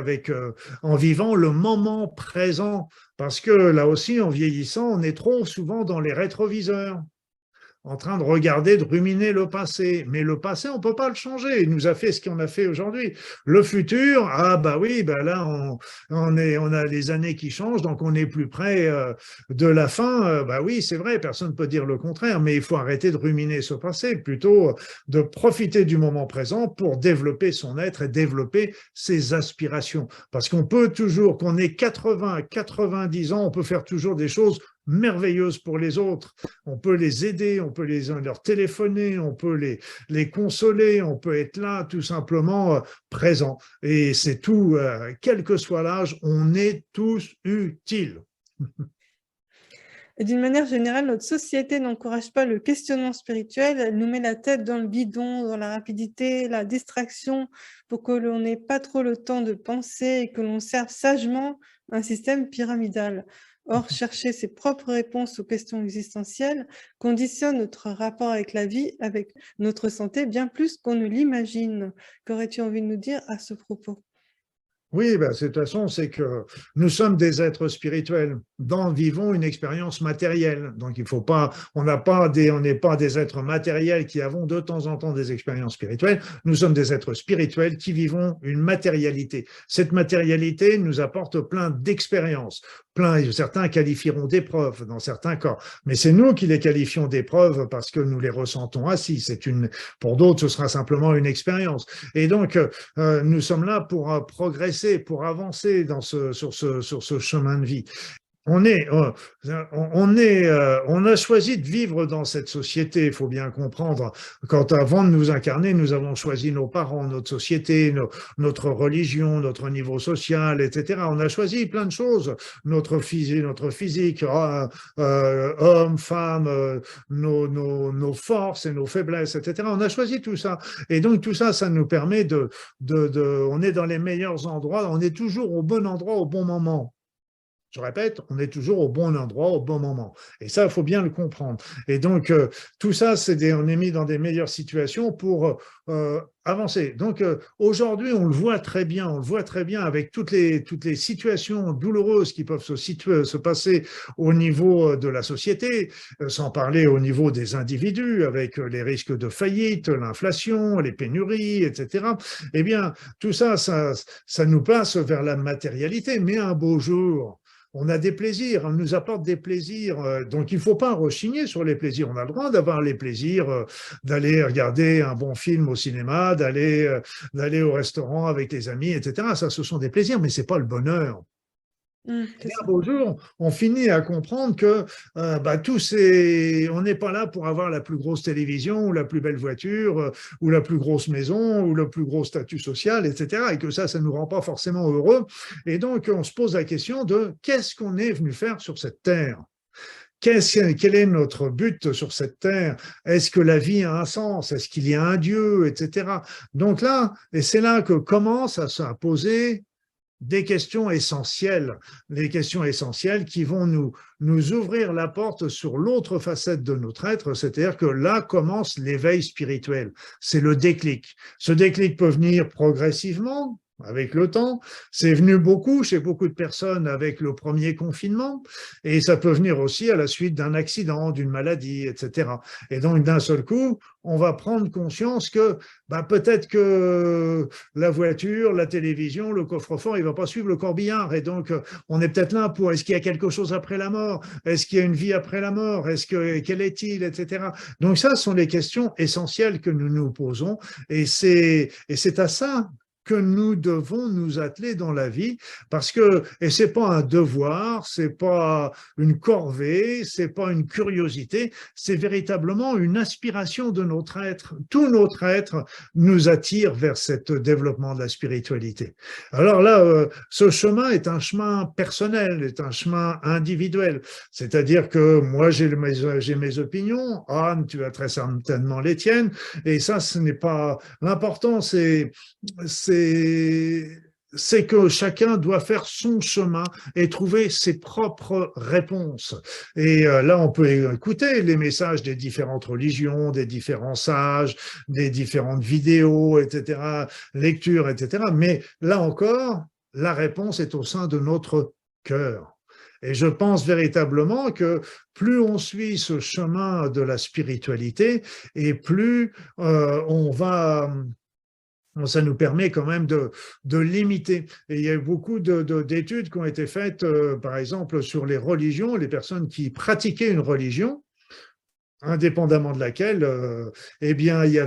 en vivant le moment présent, parce que là aussi, en vieillissant, on est trop souvent dans les rétroviseurs, en train de regarder, de ruminer le passé. Mais le passé, on ne peut pas le changer. Il nous a fait ce qu'on a fait aujourd'hui. Le futur, ah bah oui, bah là, on a les années qui changent, donc on est plus près de la fin. Bah oui, c'est vrai, personne ne peut dire le contraire, mais il faut arrêter de ruminer ce passé, plutôt de profiter du moment présent pour développer son être et développer ses aspirations. Parce qu'on peut toujours, qu'on ait 80, 90 ans, on peut faire toujours des choses merveilleuses pour les autres. On peut les aider, on peut leur téléphoner, on peut les consoler, on peut être là tout simplement présent. Et c'est tout, quel que soit l'âge, on est tous utiles. Et d'une manière générale, notre société n'encourage pas le questionnement spirituel, elle nous met la tête dans le guidon, dans la rapidité, la distraction, pour que l'on n'ait pas trop le temps de penser et que l'on serve sagement un système pyramidal. Or, chercher ses propres réponses aux questions existentielles conditionne notre rapport avec la vie, avec notre santé, bien plus qu'on ne l'imagine. Qu'aurais-tu envie de nous dire à ce propos? Oui, ben, de toute façon, c'est que nous sommes des êtres spirituels, vivons une expérience matérielle. Donc, il faut pas, on n'est pas des êtres matériels qui avons de temps en temps des expériences spirituelles. Nous sommes des êtres spirituels qui vivons une matérialité. Cette matérialité nous apporte plein d'expériences. Certains qualifieront d'épreuves dans certains cas, mais c'est nous qui les qualifions d'épreuves parce que nous les ressentons ainsi. Pour d'autres, ce sera simplement une expérience. Et donc, nous sommes là pour progresser, pour avancer sur ce chemin de vie. On a choisi de vivre dans cette société, il faut bien comprendre. Quand avant de nous incarner, nous avons choisi nos parents, notre société, notre religion, notre niveau social, etc. On a choisi plein de choses, notre physique, hommes, femmes, nos forces et nos faiblesses, etc. On a choisi tout ça. Et donc tout ça, ça nous permet on est dans les meilleurs endroits, on est toujours au bon endroit au bon moment. Je répète, on est toujours au bon endroit, au bon moment. Et ça, il faut bien le comprendre. Et donc, tout ça, on est mis dans des meilleures situations pour avancer. Donc, aujourd'hui, on le voit très bien avec toutes les situations douloureuses qui peuvent se passer au niveau de la société, sans parler au niveau des individus, avec les risques de faillite, l'inflation, les pénuries, etc. Eh bien, tout ça, ça nous passe vers la matérialité. Mais un beau jour, on a des plaisirs, on nous apporte des plaisirs, donc il ne faut pas rechigner sur les plaisirs. On a le droit d'avoir les plaisirs, d'aller regarder un bon film au cinéma, d'aller au restaurant avec les amis, etc. Ça, ce sont des plaisirs, mais ce n'est pas le bonheur. C'est Et un ça. beau jour, on finit à comprendre que on n'est pas là pour avoir la plus grosse télévision ou la plus belle voiture ou la plus grosse maison ou le plus gros statut social, etc. Et que ça ne nous rend pas forcément heureux. Et donc, on se pose la question de qu'est-ce qu'on est venu faire sur cette terre? Quel est notre but sur cette terre? Est-ce que la vie a un sens? Est-ce qu'il y a un Dieu, etc. Donc là, et c'est là que commence à se poser des questions essentielles, les questions essentielles qui vont nous ouvrir la porte sur l'autre facette de notre être, c'est-à-dire que là commence l'éveil spirituel, c'est le déclic. Ce déclic peut venir progressivement, avec le temps, c'est venu beaucoup chez beaucoup de personnes avec le premier confinement, et ça peut venir aussi à la suite d'un accident, d'une maladie, etc. Et donc d'un seul coup, on va prendre conscience que peut-être que la voiture, la télévision, le coffre-fort, il ne va pas suivre le corbillard. Et donc, on est peut-être là pour, est-ce qu'il y a quelque chose après la mort? Est-ce qu'il y a une vie après la mort? Quel est-il, etc. Donc ça, ce sont les questions essentielles que nous nous posons. Et c'est à ça que nous devons nous atteler dans la vie, parce que, et c'est pas un devoir, c'est pas une corvée, c'est pas une curiosité, c'est véritablement une aspiration de notre être. Tout notre être nous attire vers ce développement de la spiritualité. Alors là, ce chemin est un chemin personnel, est un chemin individuel. C'est-à-dire que moi, j'ai mes opinions, Anne, tu as très certainement les tiennes, et ça, ce n'est pas... L'important, c'est que chacun doit faire son chemin et trouver ses propres réponses. Et là, on peut écouter les messages des différentes religions, des différents sages, des différentes vidéos, etc., lectures, etc. Mais là encore, la réponse est au sein de notre cœur. Et je pense véritablement que plus on suit ce chemin de la spiritualité, et plus ça nous permet quand même de limiter. Et il y a eu beaucoup d'études qui ont été faites, par exemple, sur les religions, les personnes qui pratiquaient une religion, indépendamment de laquelle, eh bien, il y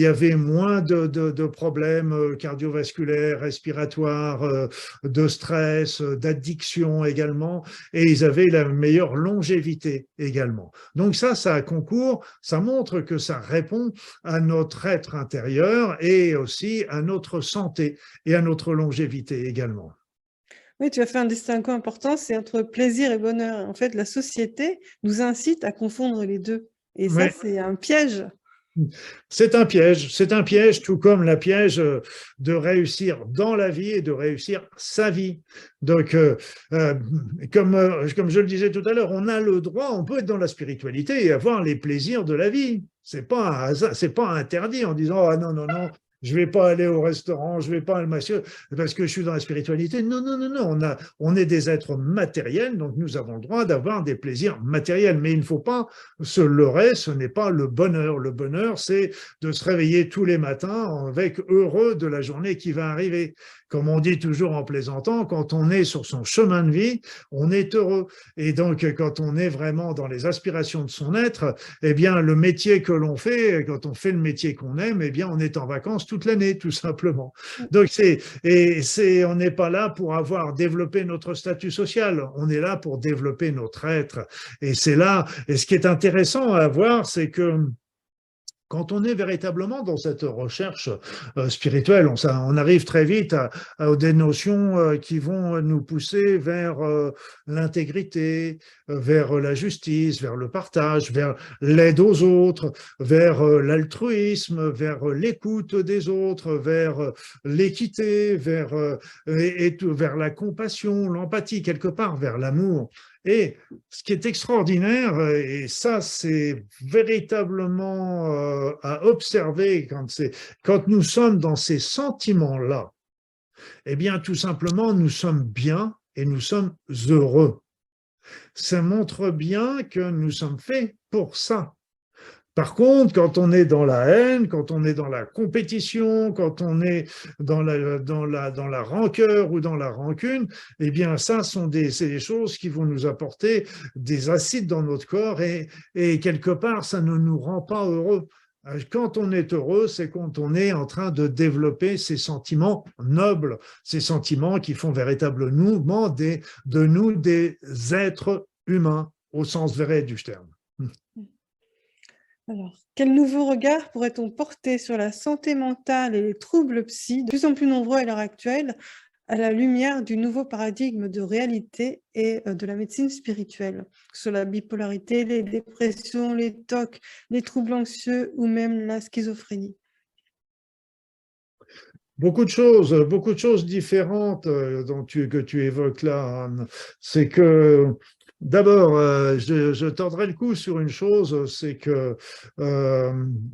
avait moins de problèmes cardiovasculaires, respiratoires, de stress, d'addiction également, et ils avaient la meilleure longévité également. Donc ça concourt, ça montre que ça répond à notre être intérieur et aussi à notre santé et à notre longévité également. Oui, tu as fait un distinguo important, c'est entre plaisir et bonheur. En fait, la société nous incite à confondre les deux. Et ça, Ouais. c'est un piège. C'est un piège, tout comme la piège de réussir dans la vie et de réussir sa vie. Donc, comme je le disais tout à l'heure, on a le droit, on peut être dans la spiritualité et avoir les plaisirs de la vie. C'est pas interdit en disant ah non non non, je vais pas aller au restaurant, je vais pas à monsieur parce que je suis dans la spiritualité. Non non non non, on est des êtres matériels, donc nous avons le droit d'avoir des plaisirs matériels, mais il ne faut pas se leurrer, ce n'est pas le bonheur. Le bonheur, c'est de se réveiller tous les matins avec heureux de la journée qui va arriver. Comme on dit toujours en plaisantant, quand on est sur son chemin de vie, on est heureux. Et donc, quand on est vraiment dans les aspirations de son être, eh bien, le métier que l'on fait, quand on fait le métier qu'on aime, eh bien, on est en vacances toute l'année, tout simplement. Donc, on n'est pas là pour avoir développé notre statut social. On est là pour développer notre être. Et c'est là, et ce qui est intéressant à voir, c'est que quand on est véritablement dans cette recherche spirituelle, on arrive très vite à des notions qui vont nous pousser vers l'intégrité, vers la justice, vers le partage, vers l'aide aux autres, vers l'altruisme, vers l'écoute des autres, vers l'équité, vers la compassion, l'empathie, quelque part, vers l'amour. Et ce qui est extraordinaire, et ça c'est véritablement à observer quand nous sommes dans ces sentiments-là, eh bien tout simplement nous sommes bien et nous sommes heureux. Ça montre bien que nous sommes faits pour ça. Par contre, quand on est dans la haine, quand on est dans la compétition, quand on est dans la rancœur ou dans la rancune, eh bien, c'est des choses qui vont nous apporter des acides dans notre corps et quelque part, ça ne nous rend pas heureux. Quand on est heureux, c'est quand on est en train de développer ces sentiments nobles, ces sentiments qui font véritablement de nous des êtres humains au sens vrai du terme. Alors, quel nouveau regard pourrait-on porter sur la santé mentale et les troubles psy, de plus en plus nombreux à l'heure actuelle, à la lumière du nouveau paradigme de réalité et de la médecine spirituelle, que ce soit la bipolarité, les dépressions, les TOC, les troubles anxieux ou même la schizophrénie? Beaucoup de choses différentes que tu évoques là, Anne. C'est que, d'abord, je tordrai le cou sur une chose, c'est que,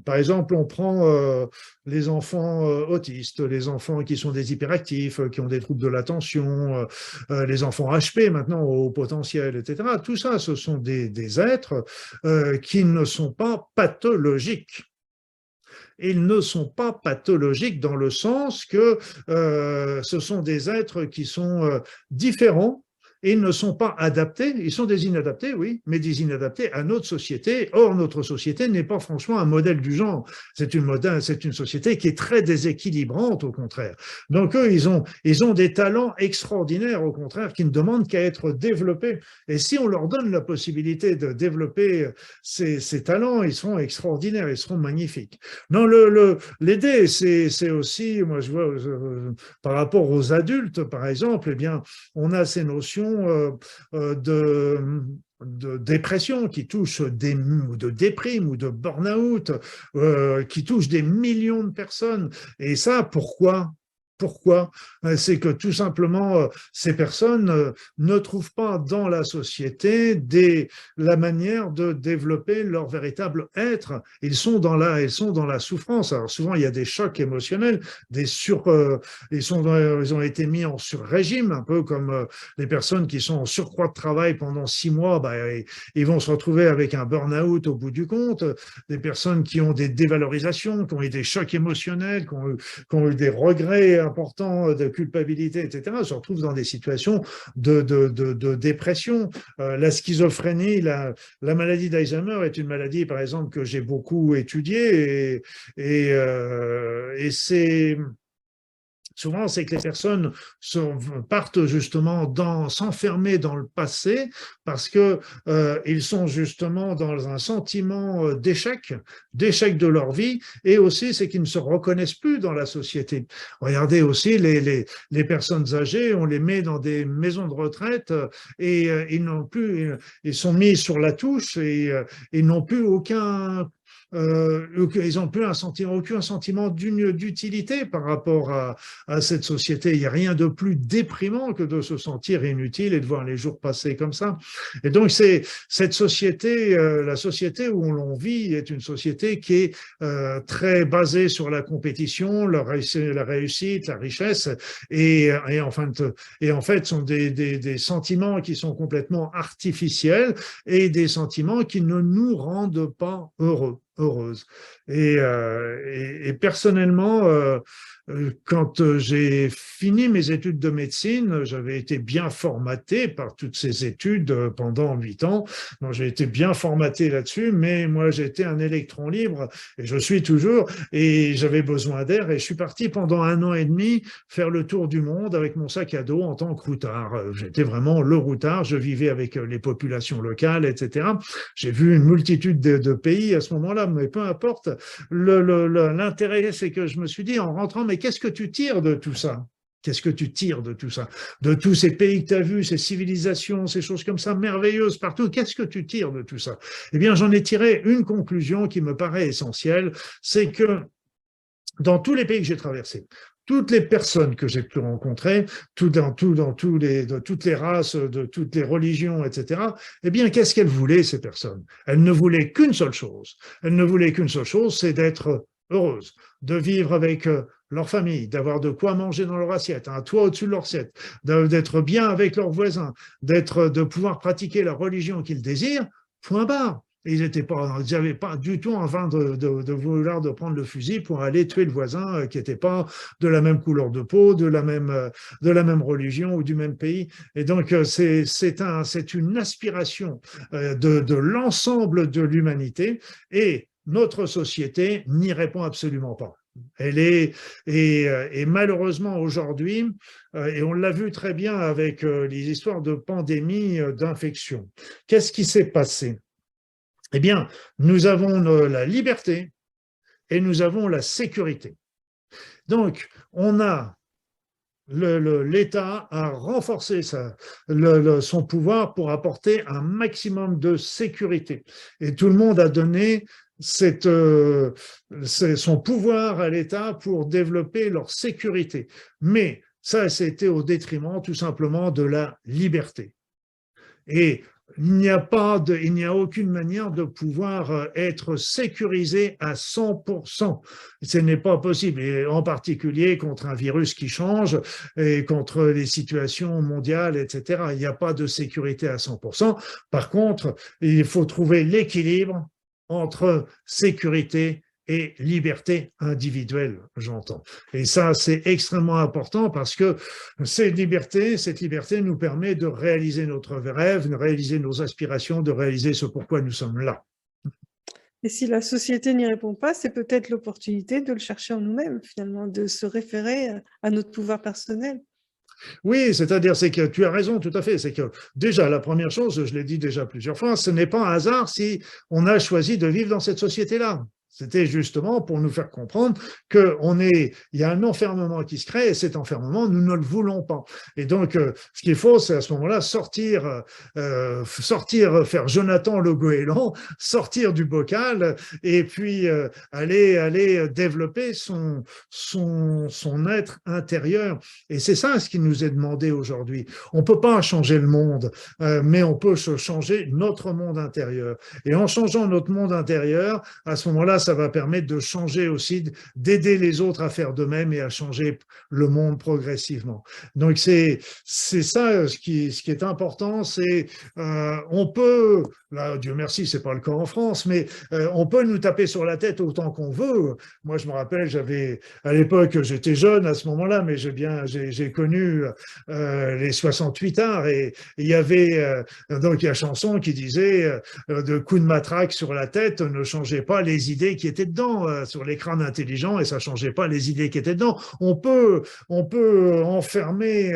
par exemple, on prend les enfants autistes, les enfants qui sont des hyperactifs, qui ont des troubles de l'attention, les enfants HP maintenant au potentiel, etc. Tout ça, ce sont des êtres qui ne sont pas pathologiques. Ils ne sont pas pathologiques dans le sens que ce sont des êtres qui sont différents. Et ils ne sont pas adaptés, ils sont des inadaptés, oui, mais des inadaptés à notre société. Or, notre société n'est pas franchement un modèle du genre. C'est une société qui est très déséquilibrante, au contraire. Donc, eux, ils ont des talents extraordinaires, au contraire, qui ne demandent qu'à être développés. Et si on leur donne la possibilité de développer ces talents, ils seront extraordinaires, ils seront magnifiques. Non, l'aider, c'est aussi, moi je vois, par rapport aux adultes, par exemple, eh bien, on a ces notions de dépression qui touchent de déprime ou de burn-out, qui touchent des millions de personnes. Et ça, pourquoi? Pourquoi? C'est que tout simplement, ces personnes ne trouvent pas dans la société la manière de développer leur véritable être. Ils sont dans la souffrance. Alors souvent, il y a des chocs émotionnels, ils ont été mis en sur-régime, un peu comme les personnes qui sont en surcroît de travail pendant 6 mois, ils vont se retrouver avec un burn-out au bout du compte. Des personnes qui ont des dévalorisations, qui ont eu des chocs émotionnels, qui ont eu des regrets importants de culpabilité, etc., se retrouvent dans des situations de dépression. La schizophrénie, la maladie d'Alzheimer est une maladie, par exemple, que j'ai beaucoup étudiée et c'est souvent, c'est que les personnes partent justement s'enfermer dans le passé parce que ils sont justement dans un sentiment d'échec de leur vie, et aussi c'est qu'ils ne se reconnaissent plus dans la société. Regardez aussi les personnes âgées, on les met dans des maisons de retraite et ils sont mis sur la touche et ils n'ont plus ils n'ont plus aucun sentiment d'utilité par rapport à cette société. Il n'y a rien de plus déprimant que de se sentir inutile et de voir les jours passer comme ça. Et donc, c'est cette société, la société où l'on vit est une société qui est très basée sur la compétition, la réussite, la richesse, et en fait, sont des sentiments qui sont complètement artificiels et des sentiments qui ne nous rendent pas heureuse. Et personnellement, quand j'ai fini mes études de médecine, j'avais été bien formaté par toutes ces études pendant 8 ans. Donc, j'ai été bien formaté là-dessus, mais moi, j'étais un électron libre et je suis toujours, et j'avais besoin d'air, et je suis parti pendant 1 an et demi faire le tour du monde avec mon sac à dos en tant que routard. J'étais vraiment le routard, je vivais avec les populations locales, etc. J'ai vu une multitude de pays à ce moment-là, mais peu importe. L'intérêt, c'est que je me suis dit en rentrant, mais qu'est-ce que tu tires de tout ça? Qu'est-ce que tu tires de tout ça? De tous ces pays que tu as vus, ces civilisations, ces choses comme ça, merveilleuses partout, qu'est-ce que tu tires de tout ça? Eh bien, j'en ai tiré une conclusion qui me paraît essentielle, c'est que dans tous les pays que j'ai traversés, toutes les personnes que j'ai pu rencontrer, de toutes les races, de toutes les religions, etc., eh bien, qu'est-ce qu'elles voulaient, ces personnes? Elles ne voulaient qu'une seule chose. Elles ne voulaient qu'une seule chose, c'est d'être heureuses, de vivre avec leur famille, d'avoir de quoi manger dans leur assiette, un toit au-dessus de leur assiette, d'être bien avec leurs voisins, de pouvoir pratiquer la religion qu'ils désirent, point barre. Ils n'avaient pas du tout envie de vouloir de prendre le fusil pour aller tuer le voisin qui n'était pas de la même couleur de peau, de la même religion ou du même pays. Et donc, c'est une aspiration de l'ensemble de l'humanité. Et notre société n'y répond absolument pas. Et malheureusement aujourd'hui, et on l'a vu très bien avec les histoires de pandémie, d'infection, qu'est-ce qui s'est passé? Eh bien, nous avons la liberté et nous avons la sécurité. Donc, l'État a renforcé son pouvoir pour apporter un maximum de sécurité. Et tout le monde a donné son pouvoir à l'État pour développer leur sécurité. Mais ça, c'était au détriment tout simplement de la liberté. Et il n'y a aucune manière de pouvoir être sécurisé à 100%. Ce n'est pas possible, et en particulier contre un virus qui change et contre les situations mondiales, etc. Il n'y a pas de sécurité à 100%. Par contre, il faut trouver l'équilibre entre sécurité et liberté individuelle, j'entends. Et ça, c'est extrêmement important parce que cette liberté nous permet de réaliser notre rêve, de réaliser nos aspirations, de réaliser ce pourquoi nous sommes là. Et si la société n'y répond pas, c'est peut-être l'opportunité de le chercher en nous-mêmes, finalement, de se référer à notre pouvoir personnel. Oui, c'est-à-dire, c'est que tu as raison, tout à fait. C'est que déjà, la première chose, je l'ai dit déjà plusieurs fois, ce n'est pas un hasard si on a choisi de vivre dans cette société-là. C'était justement pour nous faire comprendre il y a un enfermement qui se crée et cet enfermement, nous ne le voulons pas. Et donc, ce qu'il faut, c'est à ce moment-là sortir, faire Jonathan le goéland, sortir du bocal et puis aller développer son être intérieur. Et c'est ça ce qui nous est demandé aujourd'hui. On ne peut pas changer le monde, mais on peut changer notre monde intérieur. Et en changeant notre monde intérieur, à ce moment-là, ça va permettre de changer aussi, d'aider les autres à faire de même et à changer le monde progressivement. Donc, c'est ça ce qui est important, c'est on peut, là, Dieu merci, c'est pas le cas en France, mais on peut nous taper sur la tête autant qu'on veut. Moi, je me rappelle, à l'époque, j'étais jeune à ce moment-là, mais j'ai connu les 68 arts et il y avait donc la chanson qui disait de coups de matraque sur la tête ne changez pas les idées qui étaient dedans sur les crânes intelligents et ça changeait pas les idées qui étaient dedans. On peut enfermer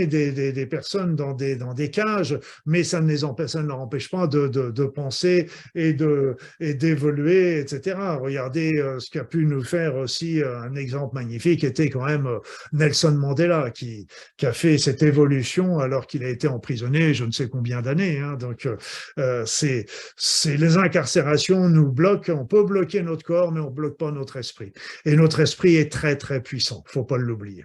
des personnes dans des cages, mais ça ne leur empêche pas de penser et d'évoluer, etc. Regardez ce qu'a pu nous faire aussi un exemple magnifique était quand même Nelson Mandela qui a fait cette évolution alors qu'il a été emprisonné je ne sais combien d'années. Hein. Donc, c'est les incarcérations nous bloquent. On peut bloquer notre corps, mais on ne bloque pas notre esprit. Et notre esprit est très, très puissant. Il ne faut pas l'oublier.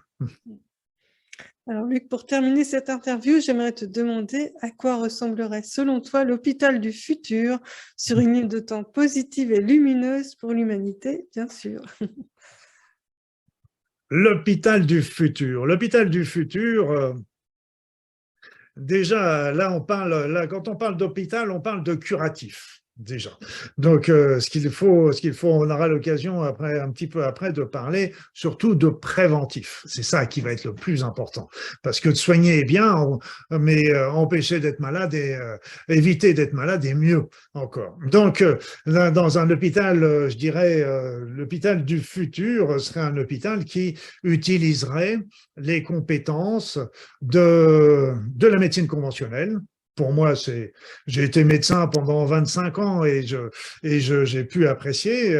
Alors Luc, pour terminer cette interview, j'aimerais te demander à quoi ressemblerait selon toi l'hôpital du futur sur une ligne de temps positive et lumineuse pour l'humanité, bien sûr. L'hôpital du futur. L'hôpital du futur, déjà, quand on parle d'hôpital, on parle de curatif. Déjà. Donc, ce qu'il faut, on aura l'occasion après, un petit peu après, de parler surtout de préventif. C'est ça qui va être le plus important. Parce que de soigner est bien, mais empêcher d'être malade et éviter d'être malade est mieux encore. Donc, dans un hôpital, je dirais, l'hôpital du futur serait un hôpital qui utiliserait les compétences de la médecine conventionnelle. Pour moi, j'ai été médecin pendant 25 ans et j'ai pu apprécier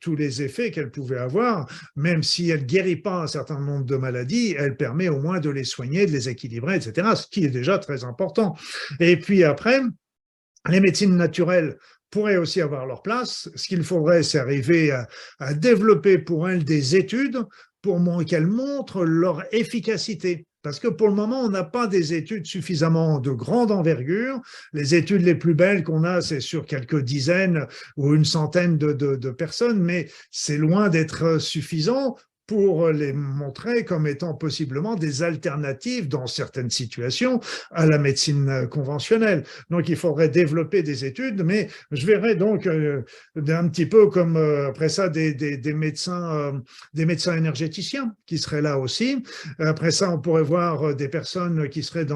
tous les effets qu'elle pouvait avoir, même si elle ne guérit pas un certain nombre de maladies, elle permet au moins de les soigner, de les équilibrer, etc., ce qui est déjà très important. Et puis après, les médecines naturelles pourraient aussi avoir leur place. Ce qu'il faudrait, c'est arriver à développer pour elles des études pour qu'elles montrent leur efficacité. Parce que pour le moment, on n'a pas des études suffisamment de grande envergure. Les études les plus belles qu'on a, c'est sur quelques dizaines ou une centaine de personnes, mais c'est loin d'être suffisant pour les montrer comme étant possiblement des alternatives dans certaines situations à la médecine conventionnelle. Donc, il faudrait développer des études, mais je verrais donc un petit peu comme après ça des médecins énergéticiens qui seraient là aussi. Après ça, on pourrait voir des personnes qui seraient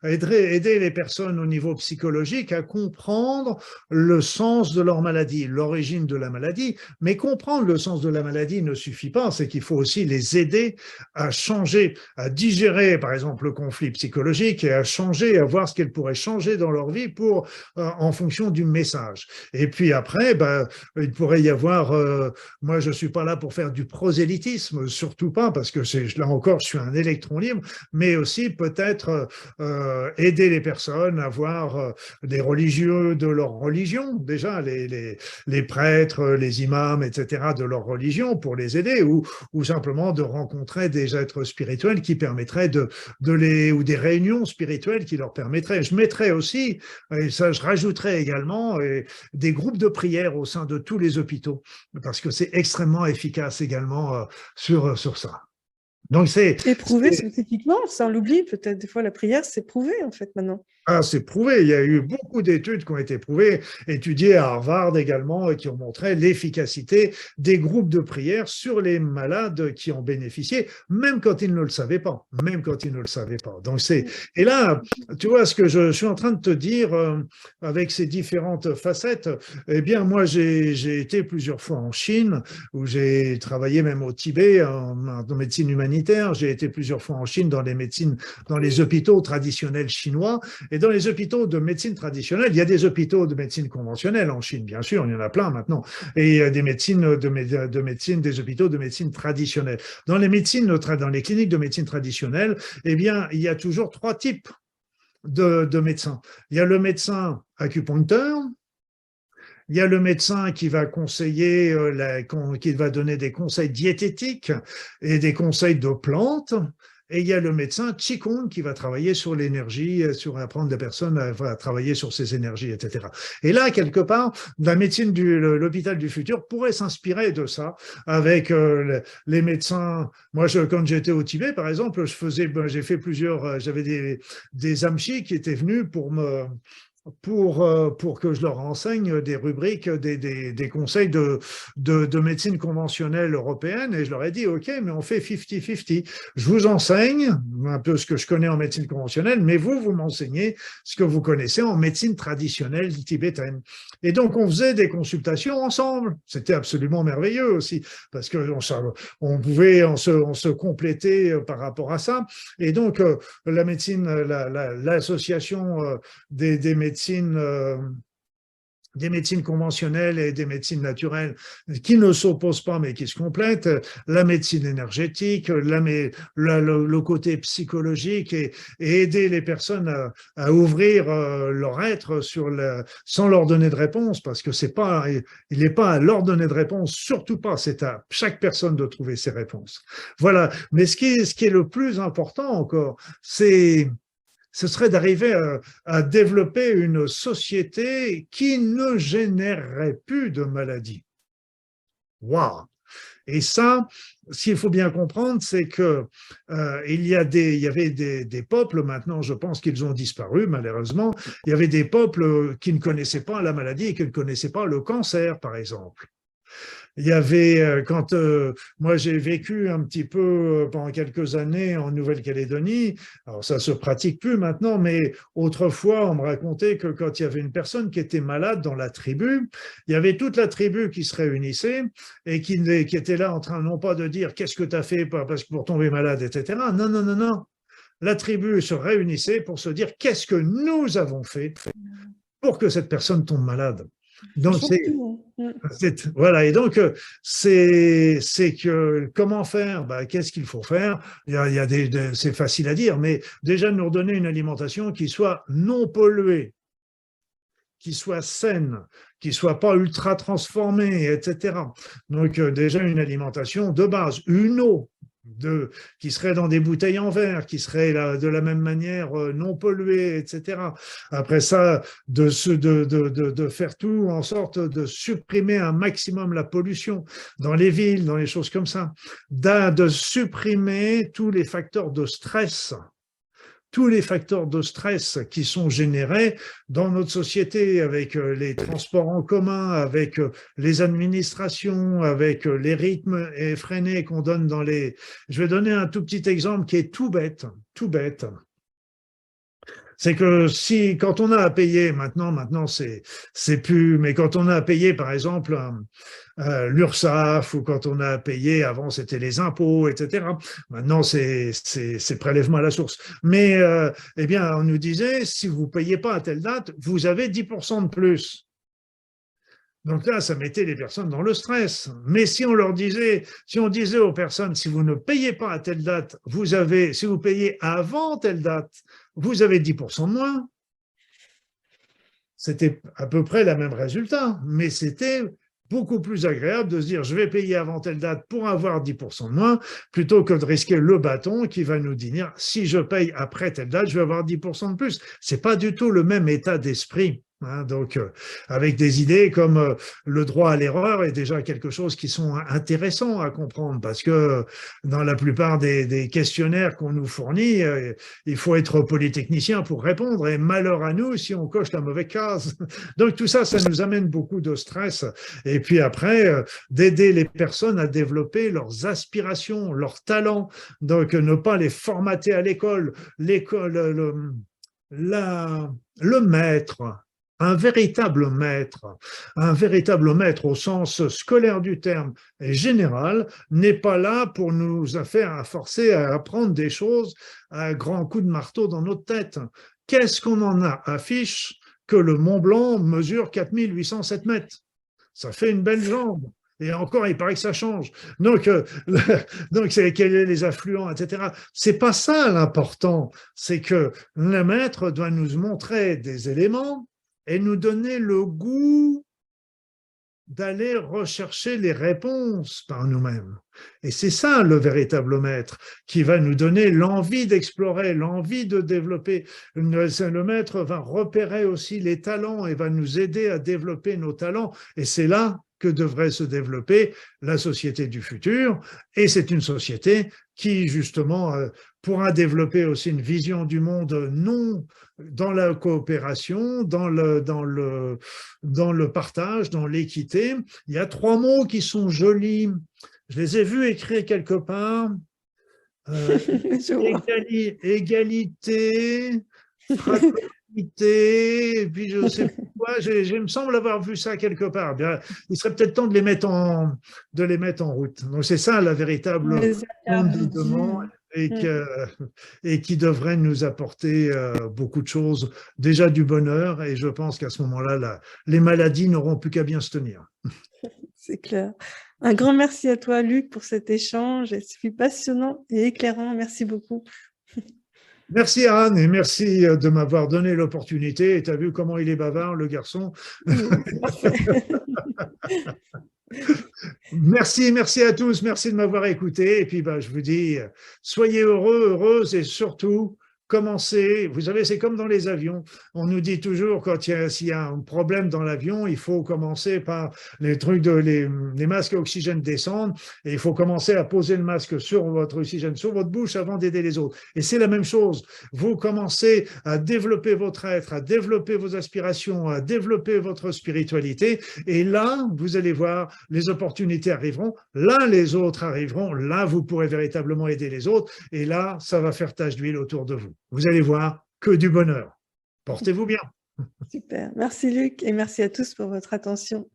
aider les personnes au niveau psychologique à comprendre le sens de leur maladie, l'origine de la maladie. Mais comprendre le sens de la maladie ne suffit pas, c'est qu'il faut aussi les aider à changer, à digérer, par exemple, le conflit psychologique et à changer, à voir ce qu'elles pourraient changer dans leur vie en fonction du message. Et puis après, il pourrait y avoir, moi je suis pas là pour faire du prosélytisme, surtout pas, parce que là encore, je suis un électron libre, mais aussi peut-être aider les personnes à voir des religieux de leur religion, déjà les prêtres, les imams, etc., de leur religion pour les aider, ou simplement de rencontrer des êtres spirituels qui permettraient ou des réunions spirituelles qui leur permettraient. Je mettrais aussi, et ça je rajouterais également, des groupes de prière au sein de tous les hôpitaux, parce que c'est extrêmement efficace également sur ça. Donc Et prouvé scientifiquement, ça on l'oublie peut-être, des fois la prière c'est prouvé en fait maintenant. c'est prouvé. Il y a eu beaucoup d'études qui ont été prouvées, étudiées à Harvard également, et qui ont montré l'efficacité des groupes de prière sur les malades qui en bénéficiaient, même quand ils ne le savaient pas. Même quand ils ne le savaient pas. Donc et là, tu vois, ce que je suis en train de te dire avec ces différentes facettes, eh bien, moi, j'ai été plusieurs fois en Chine, où j'ai travaillé même au Tibet, en médecine humanitaire. J'ai été plusieurs fois en Chine dans les hôpitaux traditionnels chinois. Et dans les hôpitaux de médecine traditionnelle, il y a des hôpitaux de médecine conventionnelle en Chine, bien sûr, il y en a plein maintenant, et il y a des des hôpitaux de médecine traditionnelle. Dans les cliniques de médecine traditionnelle, eh bien, il y a toujours 3 types de médecins. Il y a le médecin acupuncteur, il y a le médecin qui va conseiller, qui va donner des conseils diététiques et des conseils de plantes. Et il y a le médecin Qigong qui va travailler sur l'énergie, sur apprendre des personnes à travailler sur ces énergies, etc. Et là, quelque part, la médecine l'hôpital du futur pourrait s'inspirer de ça avec les médecins. Moi, quand j'étais au Tibet, par exemple, j'avais des amchis qui étaient venus pour que je leur enseigne des rubriques, des conseils de médecine conventionnelle européenne, et je leur ai dit, OK, mais on fait 50-50. Je vous enseigne un peu ce que je connais en médecine conventionnelle, mais vous m'enseignez ce que vous connaissez en médecine traditionnelle tibétaine. Et donc, on faisait des consultations ensemble. C'était absolument merveilleux aussi, parce qu'on se complétait par rapport à ça. Et donc, la médecine, l'association des médecines conventionnelles et des médecines naturelles qui ne s'opposent pas mais qui se complètent, la médecine énergétique, le côté psychologique et aider les personnes à ouvrir leur être sans leur donner de réponse, parce que il n'est pas à leur donner de réponse, surtout pas, c'est à chaque personne de trouver ses réponses. Voilà, mais ce qui est le plus important encore, ce serait d'arriver à développer une société qui ne générerait plus de maladies. Waouh! Et ça, ce qu'il faut bien comprendre, c'est que il y avait des peuples, maintenant je pense qu'ils ont disparu malheureusement, il y avait des peuples qui ne connaissaient pas la maladie et qui ne connaissaient pas le cancer, par exemple. Il y avait, moi j'ai vécu un petit peu pendant quelques années en Nouvelle-Calédonie, alors ça se pratique plus maintenant, mais autrefois on me racontait que quand il y avait une personne qui était malade dans la tribu, il y avait toute la tribu qui se réunissait et qui était là en train non pas de dire qu'est-ce que tu as fait pour tomber malade, etc. Non, non, non, non. La tribu se réunissait pour se dire qu'est-ce que nous avons fait pour que cette personne tombe malade. Donc voilà, et donc c'est que comment faire, qu'est-ce qu'il faut faire, c'est facile à dire, mais déjà nous redonner une alimentation qui soit non polluée, qui soit saine, qui soit pas ultra transformée, etc. Donc déjà une alimentation de base, une eau qui seraient dans des bouteilles en verre, qui seraient de la même manière non polluées, etc. Après ça, de faire tout en sorte de supprimer un maximum la pollution dans les villes, dans les choses comme ça, de supprimer tous les facteurs de stress qui sont générés dans notre société avec les transports en commun, avec les administrations, avec les rythmes effrénés qu'on donne dans les… Je vais donner un tout petit exemple qui est tout bête. C'est que quand on a à payer, maintenant c'est plus, mais quand on a à payer par exemple l'URSSAF ou quand on a à payer, avant c'était les impôts, etc. Maintenant c'est prélèvement à la source. Mais eh bien on nous disait, si vous ne payez pas à telle date, vous avez 10% de plus. Donc là, ça mettait les personnes dans le stress. Mais si on disait aux personnes, si vous ne payez pas à telle date, si vous payez avant telle date, vous avez 10% de moins. C'était à peu près le même résultat, mais c'était beaucoup plus agréable de se dire je vais payer avant telle date pour avoir 10% de moins, plutôt que de risquer le bâton qui va nous dire si je paye après telle date, je vais avoir 10% de plus. C'est pas du tout le même état d'esprit. Donc, avec des idées comme le droit à l'erreur est déjà quelque chose qui sont intéressants à comprendre parce que dans la plupart des questionnaires qu'on nous fournit, il faut être polytechnicien pour répondre et malheur à nous si on coche la mauvaise case. Donc, tout ça, ça nous amène beaucoup de stress. Et puis après, d'aider les personnes à développer leurs aspirations, leurs talents. Donc, ne pas les formater à l'école. Le maître, un véritable maître au sens scolaire du terme et général, n'est pas là pour nous faire forcer à apprendre des choses à grands coups de marteau dans notre tête. Qu'est-ce qu'on en a affiche que le Mont Blanc mesure 4807 mètres? Ça fait une belle jambe. Et encore, il paraît que ça change. Donc c'est quels sont les affluents, etc. C'est pas ça l'important. C'est que le maître doit nous montrer des éléments et nous donner le goût d'aller rechercher les réponses par nous-mêmes. Et c'est ça le véritable maître qui va nous donner l'envie d'explorer, l'envie de développer. Le maître va repérer aussi les talents et va nous aider à développer nos talents. Et c'est là que devrait se développer la société du futur. Et c'est une société qui, justement, pourra développer aussi une vision du monde non dans la coopération, dans le partage, dans l'équité. Il y a 3 mots qui sont jolis. Je les ai vus écrits quelque part. Égalité, fraternité, et puis je ne sais pas quoi, je me semble avoir vu ça quelque part. Bien, il serait peut-être temps de les mettre en route. Donc c'est ça la véritable fondement et qui devrait nous apporter beaucoup de choses, déjà du bonheur, et je pense qu'à ce moment-là, les maladies n'auront plus qu'à bien se tenir. C'est clair. Un grand merci à toi, Luc, pour cet échange. C'est passionnant et éclairant. Merci beaucoup. Merci Anne et merci de m'avoir donné l'opportunité. Et tu as vu comment il est bavard, le garçon. Merci à tous, merci de m'avoir écouté. Et puis je vous dis, soyez heureux, heureuses et surtout, commencez. Vous savez, c'est comme dans les avions. On nous dit toujours, s'il y a un problème dans l'avion, il faut commencer par les trucs les masques à oxygène descendent et il faut commencer à poser le masque sur votre oxygène, sur votre bouche avant d'aider les autres. Et c'est la même chose. Vous commencez à développer votre être, à développer vos aspirations, à développer votre spiritualité. Et là, vous allez voir, les opportunités arriveront. Là, les autres arriveront. Là, vous pourrez véritablement aider les autres. Et là, ça va faire tache d'huile autour de vous. Vous allez voir que du bonheur. Portez-vous bien. Super. Merci Luc et merci à tous pour votre attention.